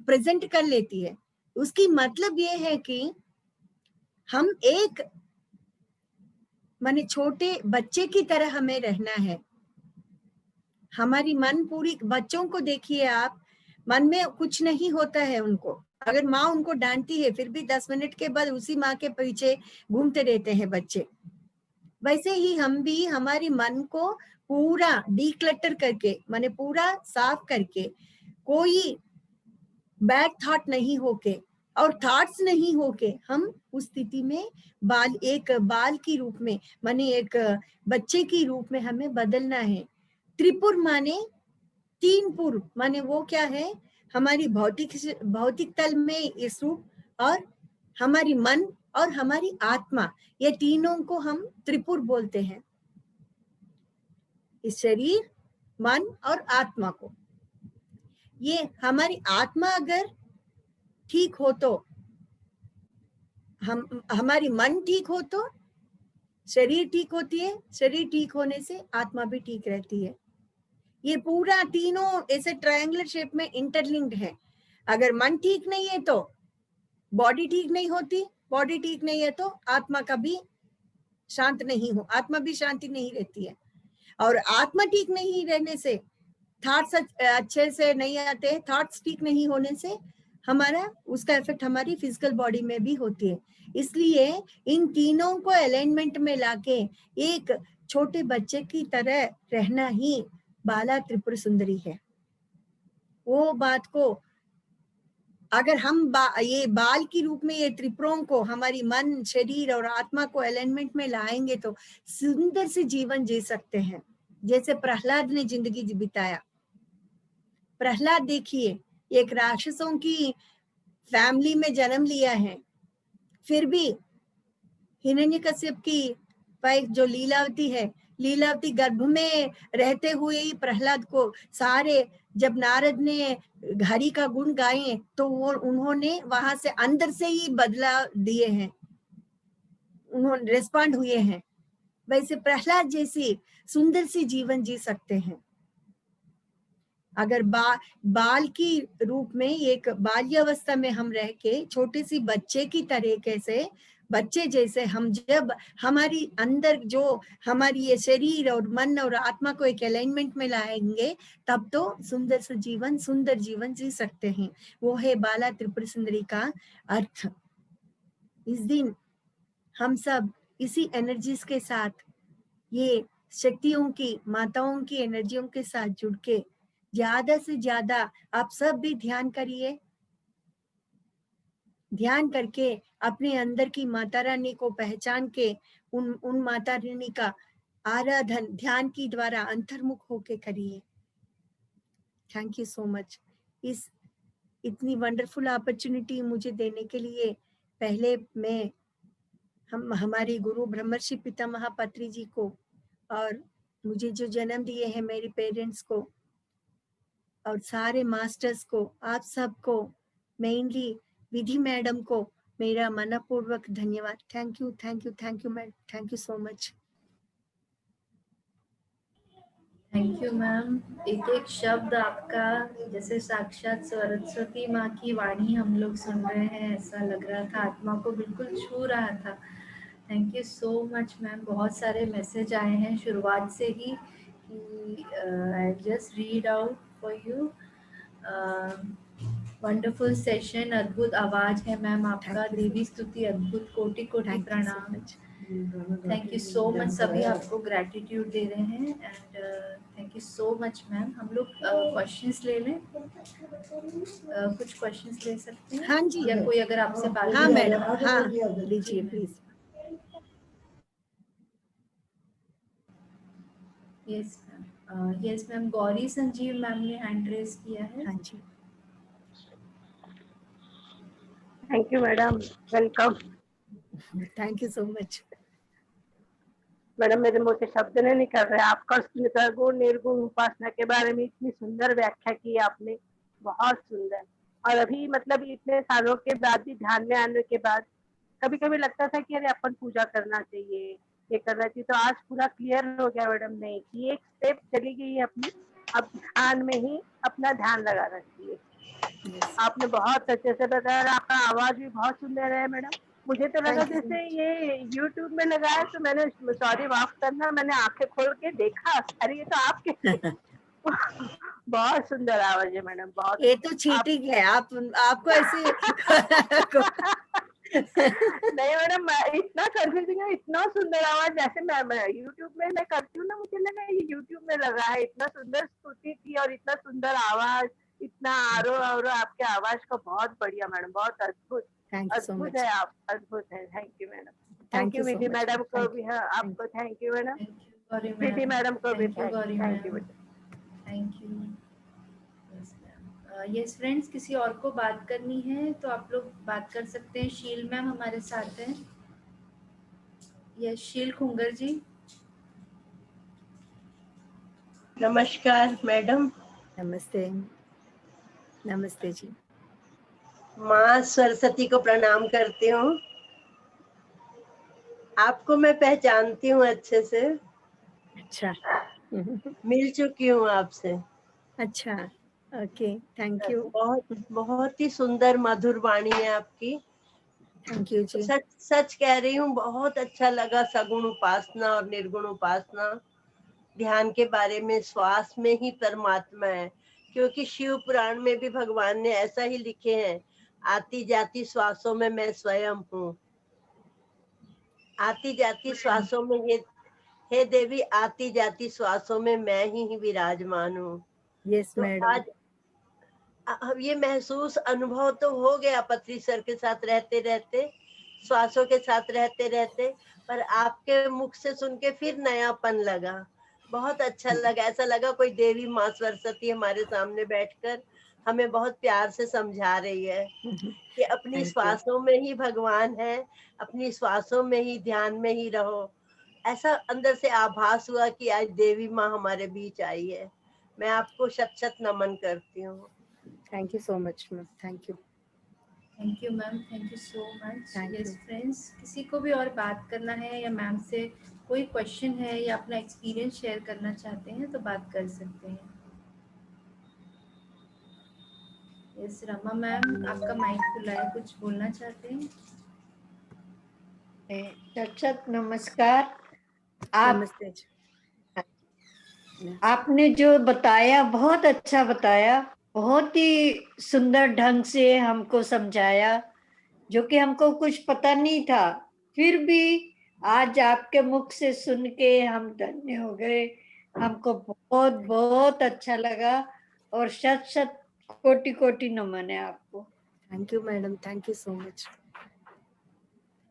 प्रेजेंट कर लेती है। उसकी मतलब ये है कि हम एक, माने छोटे बच्चे की तरह हमें रहना है। हमारी मन पूरी, बच्चों को देखिए आप, मन में कुछ नहीं होता है उनको, अगर माँ उनको डांटती है फिर भी 10 मिनट के बाद उसी माँ के पीछे घूमते रहते हैं बच्चे। वैसे ही हम भी हमारी मन को पूरा डीक्लटर करके, माने पूरा साफ करके, कोई बैड थॉट नहीं होके और थॉट्स नहीं होके, हम उस स्थिति में एक बाल की रूप में, माने एक बच्चे की रूप में हमें बदलना है। त्रिपुर माने 3 पुर, माने वो क्या है? हमारी भौतिक तल में इस रूप, और हमारी मन और हमारी आत्मा, ये तीनों को हम त्रिपुर बोलते हैं। इस शरीर, मन और आत्मा को, ये हमारी आत्मा अगर ठीक हो तो, हमारी मन ठीक हो तो शरीर ठीक होती है, शरीर ठीक होने से आत्मा भी ठीक रहती है। ये पूरा तीनों ऐसे ट्रायंगुलर शेप में इंटरलिंक्ड है। अगर मन ठीक नहीं है तो बॉडी ठीक नहीं होती, बॉडी ठीक नहीं है तो आत्मा का भी शांत नहीं हो, आत्मा भी शांति नहीं रहती है। और आत्मा ठीक नहीं रहने से थॉट्स अच्छे से नहीं आते, थॉट्स ठीक नहीं होने से हमारा, उसका इफेक्ट हमारी फिजिकल बॉडी में भी होती है। इसलिए इन तीनों को अलाइनमेंट में लाके एक छोटे बच्चे की तरह रहना ही बाला त्रिपुर सुंदरी है। वो बात को अगर हम ये बाल की रूप में ये त्रिपुरों को हमारी मन, शरीर और आत्मा को अलाइनमेंट में लाएंगे तो सुंदर से जीवन जी सकते हैं, जैसे प्रहलाद ने जिंदगी बिताया। प्रहलाद देखिए, एक राक्षसों की फैमिली में जन्म लिया है, फिर भी हिरण्यकश्यप की वाइफ जो लीलावती है, लीलावती गर्भ में रहते हुए ही प्रहलाद को सारे, जब नारद ने हरि का गुण गाए तो वो उन्होंने वहां से अंदर से ही बदला दिए हैं, उन्होंने रिस्पॉन्ड हुए हैं। वैसे प्रहलाद जैसी सुंदर सी जीवन जी सकते हैं अगर बाल की रूप में, एक बाल्यावस्था में हम रह के छोटे सी बच्चे की तरीके से, बच्चे जैसे हम जब हमारी अंदर जो हमारी ये शरीर और मन और आत्मा को एक अलाइनमेंट में लाएंगे, तब तो सुंदर जीवन जी सकते हैं। वो है बाला त्रिपुर सुंदरी का अर्थ। इस दिन हम सब इसी एनर्जीज के साथ ये शक्तियों की, माताओं की एनर्जियों के साथ जुड़ के ज्यादा से ज्यादा आप सब भी ध्यान करिए। ध्यान करके अपने अंदर की माता रानी को पहचान के उन माता रानी का आराधन ध्यान की द्वारा अंतर्मुख होके करिए। थैंक यू सो मच इस इतनी वंडरफुल अपॉर्चुनिटी मुझे देने के लिए। पहले मैं हमारे गुरु ब्रह्मर्षि पितामह पत्री जी को और मुझे जो जन्म दिए हैं मेरे पेरेंट्स को और सारे मास्टर्स को, आप सबको, मेनली विधि मैडम को मेरा मनपूर्वक धन्यवाद। Thank you madam, thank you so much. Thank you ma'am. एक एक शब्द आपका जैसे साक्षात सरस्वती माँ की वाणी हम लोग सुन रहे हैं, ऐसा लग रहा था, आत्मा को बिल्कुल छू रहा था। Thank you so much ma'am. बहुत सारे मैसेज आए हैं शुरुआत से ही कि I just read out for you. Wonderful session, अद्भुत आवाज है मैम आपका, देवी स्तुति अद्भुत, कोटि कोटि प्रणाम। Thank you so much. सभी आपको ग्रैटिट्यूड दे रहे हैं and thank you so much ma'am. हम लोग क्वेश्चंस ले लें, कुछ क्वेश्चंस ले सकते हैं? हाँ जी, या कोई अगर आपसे बात हाँ मैडम, हाँ लीजिए please. Yes ma'am, yes ma'am, Gauri Sanjeev ma'am ने हैंड रेज किया है। हाँ जी, thank you madam, welcome. Thank you so much. Madam मेरे मुंह से शब्द नहीं निकल रहे, आपका गुण निर्गुण उपासना के बारे में इतनी सुंदर व्याख्या की आपने, बहुत सुंदर। और अभी मतलब इतने सालों के बाद भी ध्यान में आने के बाद कभी कभी लगता था कि अरे अपन पूजा करना चाहिए, ये करना चाहिए, तो आज पूरा क्लियर हो गया मैडम। नहीं, ये एक स्टेप चली गई है अपनी, अब ध्यान में ही अपना ध्यान लगा रखिए। आपने बहुत अच्छे से बताया, आपका आवाज भी बहुत सुंदर है मैडम। मुझे तो लगा जैसे ये यूट्यूब में लगा है, तो मैंने, सॉरी माफ करना, मैंने आंखें खोल के देखा, अरे ये तो आपके बहुत सुंदर आवाज है मैडम, बहुत। ये तो चीटिंग है, आपको ऐसे नहीं मैडम, इतना कंफ्यूजिंग है, इतना सुंदर आवाज, जैसे मैं यूट्यूब में मैं करती हूँ ना, मुझे लगा ये यूट्यूब में लगा है, इतना सुंदर स्तुति थी और इतना सुंदर आवाज, इतना आरो आपके आवाज का, बहुत बढ़िया मैडम, बहुत अद्भुत, अद्भुत है आप, अद्भुत है। Thank you madam, thank you Vidhi madam को भी, हाँ आपको thank you madam, Vidhi madam को भी thank you. Thank you. Yes friends, किसी और को बात करनी है तो आप लोग बात कर सकते हैं। शील मैम हमारे साथ हैं। यस, शील खुंगर जी। नमस्कार मैडम। नमस्ते, नमस्ते जी। माँ सरस्वती को प्रणाम करती हूँ। आपको मैं पहचानती हूँ अच्छे से। अच्छा। मिल चुकी हूँ आपसे। अच्छा, ओके, थैंक यू। बहुत ही सुंदर मधुर वाणी है आपकी। थैंक यू जी। सच कह रही हूँ, बहुत अच्छा लगा सगुण उपासना और निर्गुण उपासना, ध्यान के बारे में। श्वास में ही परमात्मा है, क्योंकि शिव पुराण में भी भगवान ने ऐसा ही लिखे हैं, आती जाती श्वासों में मैं स्वयं हूँ। आती जाती श्वासों में हे देवी, आती जाती श्वासों में मैं ही विराजमान हूँ। यस तो मैडम। आज अब ये महसूस अनुभव तो हो गया पत्री सर के साथ रहते रहते, श्वासों के साथ रहते रहते, पर आपके मुख से सुन के फिर नयापन लगा, बहुत अच्छा लगा। ऐसा लगा कोई देवी माँ सरस्वती हमारे सामने बैठकर हमें बहुत प्यार से समझा रही है कि अपनी श्वासों में ही भगवान है, अपनी श्वासों में ही ध्यान में ही रहो। ऐसा अंदर से आभास हुआ कि आज देवी माँ हमारे बीच आई है। मैं आपको शत शत नमन करती हूँ। Thank you so much ma'am, thank you. Thank you ma'am, thank you so much. Yes friends, किसी को भी और बात करना है या मैम से कोई क्वेश्चन है या अपना एक्सपीरियंस शेयर करना चाहते हैं तो बात कर सकते हैं। यस रमा मैम, आपका माइक खुला है, कुछ बोलना चाहते हैं? सत नमस्कार। नमस्ते जी। आपने जो बताया बहुत अच्छा बताया, बहुत ही सुंदर ढंग से हमको समझाया, जो कि हमको कुछ पता नहीं था, फिर भी आज आपके मुख से सुन के हम धन्य हो गए। हमको बहुत बहुत अच्छा लगा और शत शत कोटि कोटि नमन है आपको। Thank you madam, thank you so much.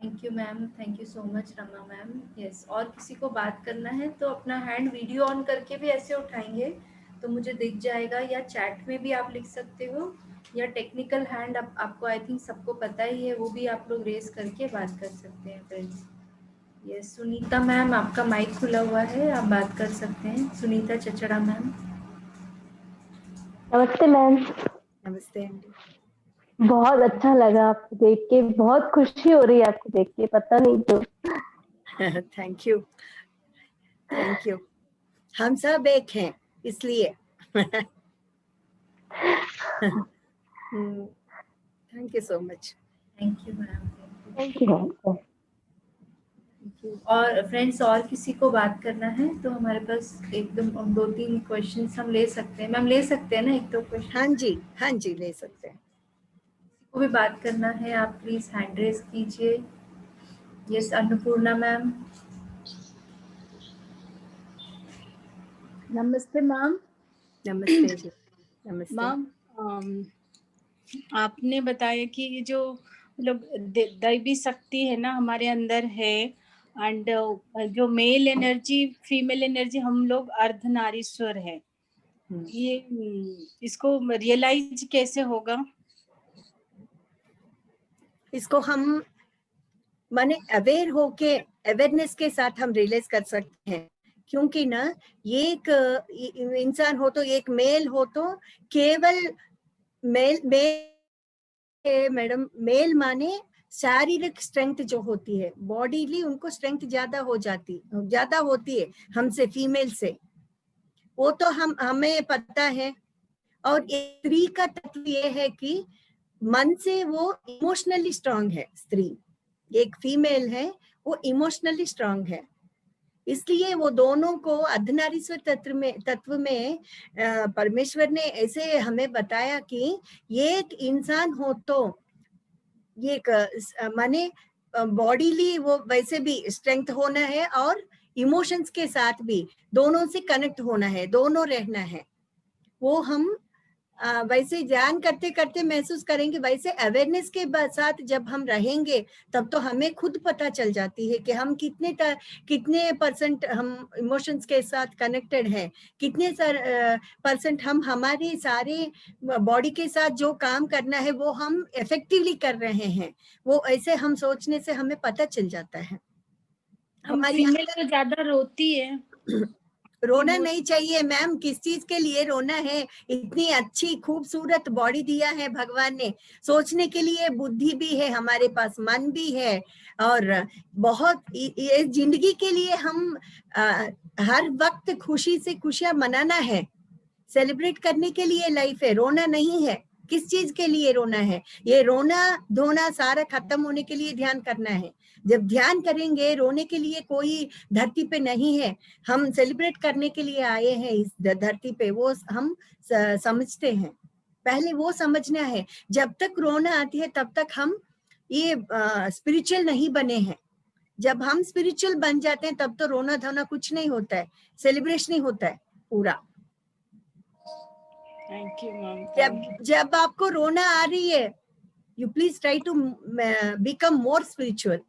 Thank you ma'am, thank you so much Rama ma'am. Yes, और किसी को बात करना है तो अपना हैंड वीडियो ऑन करके भी ऐसे उठाएंगे तो मुझे दिख जाएगा, या चैट में भी आप लिख सकते हो, या टेक्निकल हैंड आपको आई थिंक सबको पता ही है, वो भी आप लोग रेस करके बात कर सकते हैं फ्रेंड्स। यस, सुनीता मैम आपका माइक खुला हुआ है, आप बात कर सकते हैं। सुनीता चचड़ा मैम। नमस्ते मैम। नमस्ते आंटी। बहुत अच्छा लगा आपको देख के, बहुत खुशी हो रही है आपको देख के, पता नहीं क्यों। Thank you, thank you. हम सब एक हैं इसलिए। Thank you so much. Thank you ma'am. Thank you ma'am. और फ्रेंड्स, और किसी को बात करना है तो हमारे पास एकदम 2-3 क्वेश्चंस हम ले सकते हैं। मैम ले सकते हैं ना 1-2 क्वेश्चन? हाँ जी, हाँ जी, ले सकते हैं। किसी को भी बात करना है आप प्लीज हैंड रेज कीजिए। Yes, Annapurna ma'am. नमस्ते मैम। नमस्ते जी, नमस्ते मैम, आपने बताया कि ये जो मतलब दैवी शक्ति है ना हमारे अंदर है, एंड जो मेल एनर्जी फीमेल एनर्जी, हम लोग अर्धनारीश्वर है। ये इसको रियलाइज कैसे होगा? इसको हम माने अवेयर होके, अवेयरनेस के साथ हम रियलाइज कर सकते हैं, क्योंकि ना ये एक इंसान हो तो, एक मेल हो तो केवल मेल मैडम, मेल माने शारीरिक स्ट्रेंथ जो होती है, बॉडीली उनको स्ट्रेंथ ज्यादा होती है हमसे, फीमेल से, वो तो हमें पता है। और स्त्री का तत्व ये है कि मन से वो इमोशनली स्ट्रांग है। स्त्री एक फीमेल है, वो इमोशनली स्ट्रांग है, इसलिए वो दोनों को अर्धनारीश्वर तत्व में परमेश्वर ने ऐसे हमें बताया कि ये एक इंसान हो तो ये माने बॉडीली वो वैसे भी स्ट्रेंथ होना है, और इमोशंस के साथ भी दोनों से कनेक्ट होना है, दोनों रहना है। वो हम वैसे ध्यान करते करते महसूस करेंगे, वैसे अवेयरनेस के साथ जब हम रहेंगे तब तो हमें खुद पता चल जाती है कि हम कितने परसेंट हम इमोशंस के साथ कनेक्टेड हैं, कितने परसेंट हम हमारे सारे बॉडी के साथ जो काम करना है वो हम इफेक्टिवली कर रहे हैं। वो ऐसे हम सोचने से हमें पता चल जाता है। हमारी फीमेल तो ज्यादा रोती है। रोना नहीं चाहिए मैम, किस चीज के लिए रोना है? इतनी अच्छी खूबसूरत बॉडी दिया है भगवान ने, सोचने के लिए बुद्धि भी है हमारे पास, मन भी है, और बहुत ये जिंदगी के लिए हम हर वक्त खुशी से खुशियां मनाना है, सेलिब्रेट करने के लिए लाइफ है, रोना नहीं है। किस चीज के लिए रोना है? ये रोना धोना सारा खत्म होने के लिए ध्यान करना है। जब ध्यान करेंगे, रोने के लिए कोई धरती पे नहीं है, हम सेलिब्रेट करने के लिए आए हैं इस धरती पे, वो हम समझते हैं। पहले वो समझना है। जब तक रोना आती है तब तक हम ये स्पिरिचुअल नहीं बने हैं। जब हम स्पिरिचुअल बन जाते हैं तब तो रोना धोना कुछ नहीं होता है, सेलिब्रेशन ही होता है पूरा। Thank you ma'am. जब आपको रोना आ रही है, you please try to become more spiritual.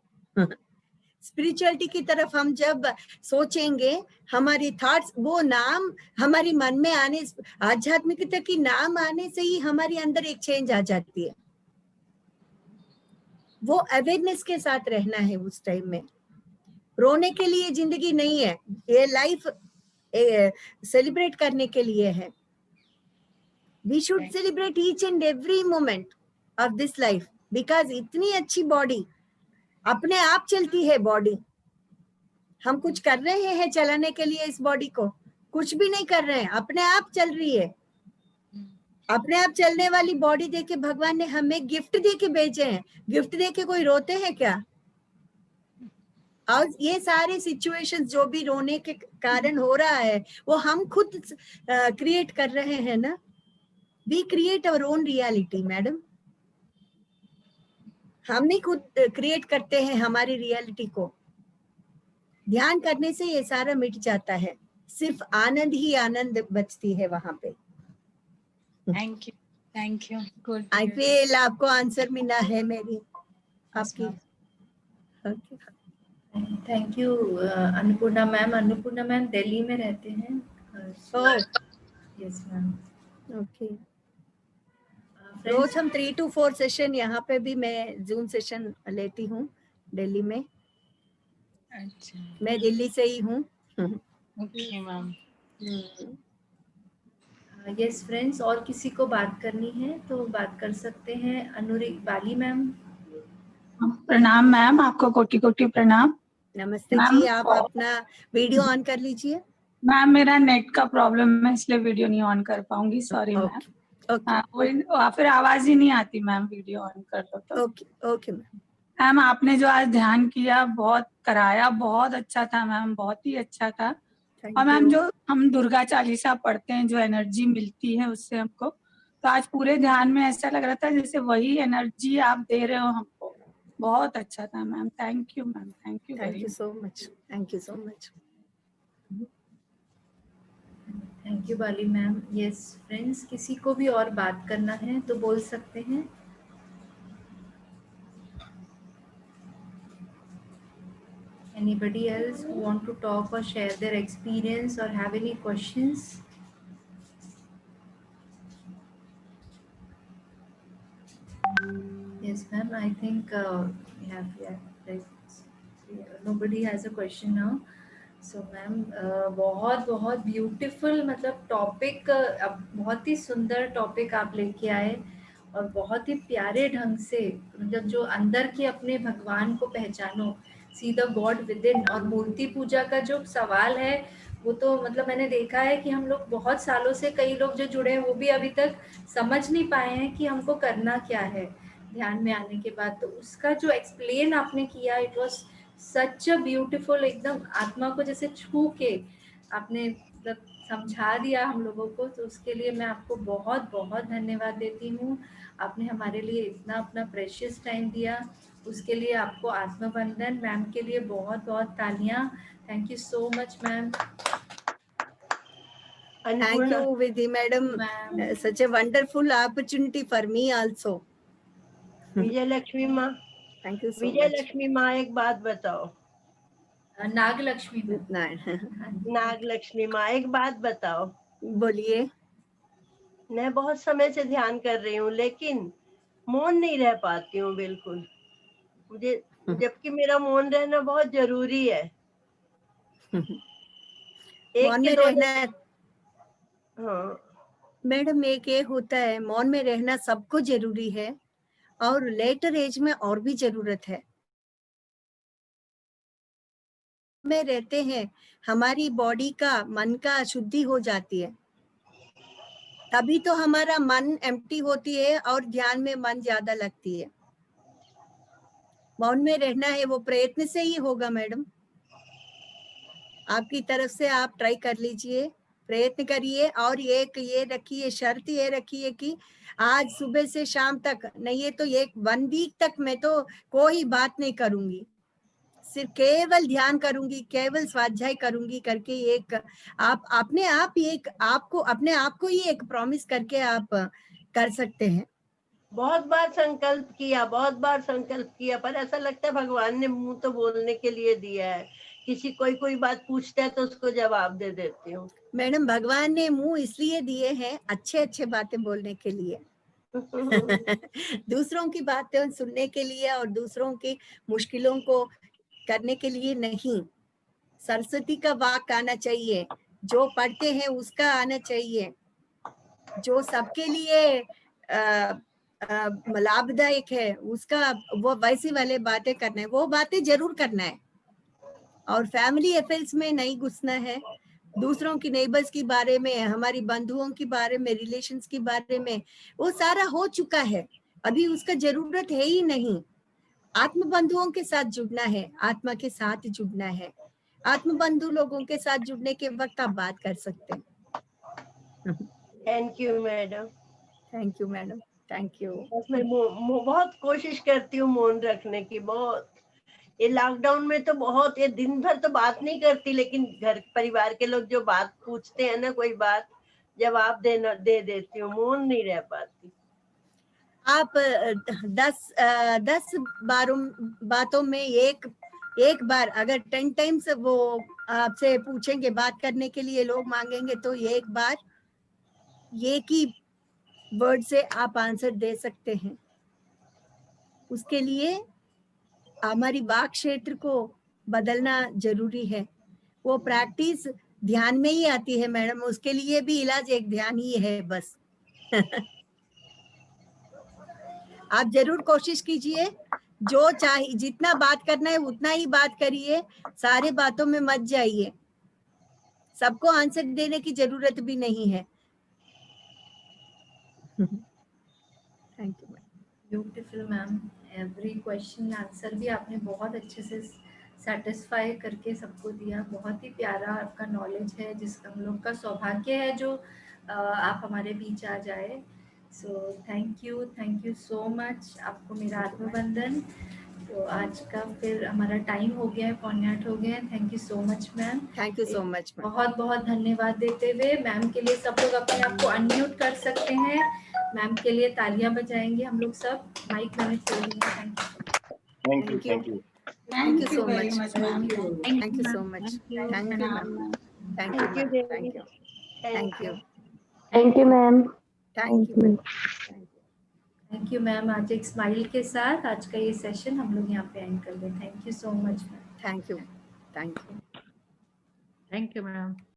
Spirituality की तरफ हम जब सोचेंगे, हमारी थॉट्स, वो नाम हमारी मन में आने, आध्यात्मिकता की नाम आने से ही हमारे अंदर एक चेंज आ जाती है। वो अवेयरनेस के साथ रहना है उस टाइम में। रोने के लिए जिंदगी नहीं है, ये लाइफ सेलिब्रेट करने के लिए है। We should celebrate each and every moment of this life, because इतनी अच्छी बॉडी, अपने आप चलती है बॉडी। हम कुछ कर रहे हैं चलाने के लिए इस बॉडी को? कुछ भी नहीं कर रहे हैं, अपने आप चल रही है। अपने आप चलने वाली बॉडी देके भगवान ने हमें गिफ्ट दे के भेजे हैं। गिफ्ट दे के कोई रोते हैं क्या? और ये सारे सिचुएशंस जो भी रोने के कारण हो रहा है, वो हम खुद क्रिएट कर रहे हैं ना। We create our own reality, madam. हम नहीं खुद क्रिएट करते हैं हमारी रियलिटी को। ध्यान करने से ये सारा मिट जाता है, सिर्फ आनंद ही आनंद बचती है वहां पे। Thank you good. I feel आपको आंसर मिला है मेरी आपकी। Okay thank you Annapurna ma'am. Annapurna ma'am Delhi में रहते हैं। Yes ma'am. ओके रोज हम 3 to 4 सेशन यहाँ पे भी मैं जूम सेशन लेती हूँ दिल्ली में। अच्छा मैं दिल्ली से ही हूँ। Okay ma'am. यस फ्रेंड्स, और किसी को बात करनी है तो बात कर सकते हैं। अनुरी बाली मैम। प्रणाम मैम, आपको कोटि कोटि प्रणाम। नमस्ते मैम, जी, आप अपना वीडियो ऑन कर लीजिए। मैम मेरा नेट का प्रॉब्लम है इसलिए वीडियो नहीं ऑन कर पाऊंगी, सॉरी मैम। ओके फिर आवाज ही नहीं आती मैम वीडियो ऑन कर दो तो। Okay ma'am. मैम आपने जो आज ध्यान किया, बहुत कराया, बहुत अच्छा था मैम, बहुत ही अच्छा था। और मैम जो हम दुर्गा चालीसा पढ़ते हैं, जो एनर्जी मिलती है उससे हमको, तो आज पूरे ध्यान में ऐसा लग रहा था जैसे वही एनर्जी आप दे रहे हो हमको। बहुत अच्छा था ma'am, thank you ma'am, thank you very much. So much, thank you so much. Thank you Bali ma'am. Yes friends, किसी को भी और बात करना है तो बोल सकते हैं। Anybody else who want to talk or share their experience or have any questions? Yes ma'am, I think we have nobody has a question now. So ma'am, बहुत ब्यूटीफुल मतलब टॉपिक, बहुत ही सुंदर टॉपिक आप लेके आए और बहुत ही प्यारे ढंग से, मतलब जो अंदर के अपने भगवान को पहचानो, see the God with in. और मूर्ति पूजा का जो सवाल है वो तो मतलब मैंने देखा है कि हम लोग बहुत सालों से, कई लोग जो जुड़े हैं वो भी अभी तक समझ नहीं पाए हैं कि हमको करना क्या है ध्यान में आने के बाद। तो उसका जो एक्सप्लेन आपने किया, it was such a beautiful, एकदम आत्मा को जैसे छू के आपने मतलब समझा दिया हम लोगों को। तो उसके लिए मैं आपको बहुत बहुत धन्यवाद देती हूँ। आपने हमारे लिए इतना अपना प्रेशियस टाइम दिया, उसके लिए आपको आत्मवंदन। मैम के लिए बहुत बहुत तालियां। Thank you so much ma'am. Thank you Vidhi madam, such a wonderful opportunity for me also. विजय लक्ष्मी माँ। Thank you so Vijay much. Lakshmi माँ, एक बात बताओ। नागलक्ष्मी नागलक्ष्मी माँ, एक बात बताओ। बोलिए। मैं बहुत समय से ध्यान कर रही हूँ लेकिन मौन नहीं रह पाती हूँ बिल्कुल, मुझे, जबकि मेरा मौन रहना बहुत जरूरी है। मौन में रहना। हाँ मैडम, एक ये होता है, मौन में रहना सबको जरूरी है और लेटर एज में और भी जरूरत है। में रहते हैं हमारी बॉडी का, मन का शुद्धि हो जाती है, तभी तो हमारा मन एम्प्टी होती है और ध्यान में मन ज्यादा लगती है। मौन में रहना है वो प्रयत्न से ही होगा मैडम, आपकी तरफ से आप ट्राई कर लीजिए, प्रयत्न करिए। और एक ये रखिए, शर्त ये रखिए कि आज सुबह से शाम तक नहीं है तो एक 1 वीक तक मैं तो कोई बात नहीं करूंगी, सिर्फ केवल ध्यान करूंगी, केवल स्वाध्याय करूंगी करके एक आप अपने आप ही एक आपको अपने आप को ही एक प्रॉमिस करके आप कर सकते हैं। बहुत बार संकल्प किया, बहुत बार संकल्प किया, पर ऐसा लगता है भगवान ने मुंह तो बोलने के लिए दिया है, किसी कोई बात पूछता है तो उसको जवाब दे देती हूँ। मैडम, भगवान ने मुंह इसलिए दिए हैं अच्छे बातें बोलने के लिए दूसरों की बातें सुनने के लिए और दूसरों की मुश्किलों को करने के लिए नहीं। सरस्वती का वाक आना चाहिए, जो पढ़ते हैं उसका आना चाहिए, जो सबके लिए लाभदायक है उसका, वो वैसी वाले बातें करना है, वो बातें जरूर करना है। और फैमिली अफेयर्स में नहीं घुसना है, दूसरों की नेबर्स के बारे में, हमारी बंधुओं के बारे में, रिलेशंस के बारे में, वो सारा हो चुका है, अभी उसका जरूरत है ही नहीं। आत्म बंधुओं के साथ जुड़ना है, आत्मा के साथ जुड़ना है। आत्म बंधु लोगों के साथ जुड़ने के वक्त आप बात कर सकते हैं। Thank you madam. Thank you madam, thank you. मैं बहुत कोशिश करती हूँ मौन रखने की, बहुत, ये लॉकडाउन में तो बहुत, ये दिन भर तो बात नहीं करती, लेकिन घर परिवार के लोग जो बात पूछते हैं ना, कोई बात जवाब दे देती हूँ, मौन नहीं रह पाती। आप 10 बातों में एक बार अगर 10 टाइम्स वो आपसे पूछेंगे बात करने के लिए, लोग मांगेंगे, तो एक बार एक ही वर्ड से आप आंसर दे सकते हैं। उसके लिए हमारी वाक क्षेत्र को बदलना जरूरी है। वो प्रैक्टिस ध्यान में ही आती है मैडम, उसके लिए भी इलाज एक ध्यान ही है बस। आप जरूर कोशिश कीजिए, जो चाहिए जितना बात करना है उतना ही बात करिए, सारे बातों में मत जाइए, सबको आंसर देने की जरूरत भी नहीं है। Thank you. Beautiful ma'am, every question answer भी आपने बहुत अच्छे से सेटिस्फाई करके सबको दिया। बहुत ही प्यारा आपका नॉलेज है, जिसका हम लोग का सौभाग्य है जो आप हमारे बीच आ जाए। So thank you so much. आपको मेरा आत्मवंदन। तो आज का फिर हमारा टाइम हो गया है, 9:45 हो गए हैं। Thank you so much ma'am. Thank you so much ma'am. बहुत बहुत धन्यवाद देते हुए मैम के लिए सब लोग अपने आप को अनम्यूट कर सकते हैं। मैम के लिए तालियां बजाएंगे हम लोग सब। माइक मैंने खोल दिया। Thank you thank so you very much. Much ma'am. Thank you so much. Thank you ma'am. Thank you ma'am. Thank you. Thank you. Thank you ma'am. Thank you. Thank you ma'am. आज एक smile के साथ आज का ये session हम लोग यहाँ पे एंड कर दें। Thank you so much ma'am. Thank you. Thank you. Thank you ma'am.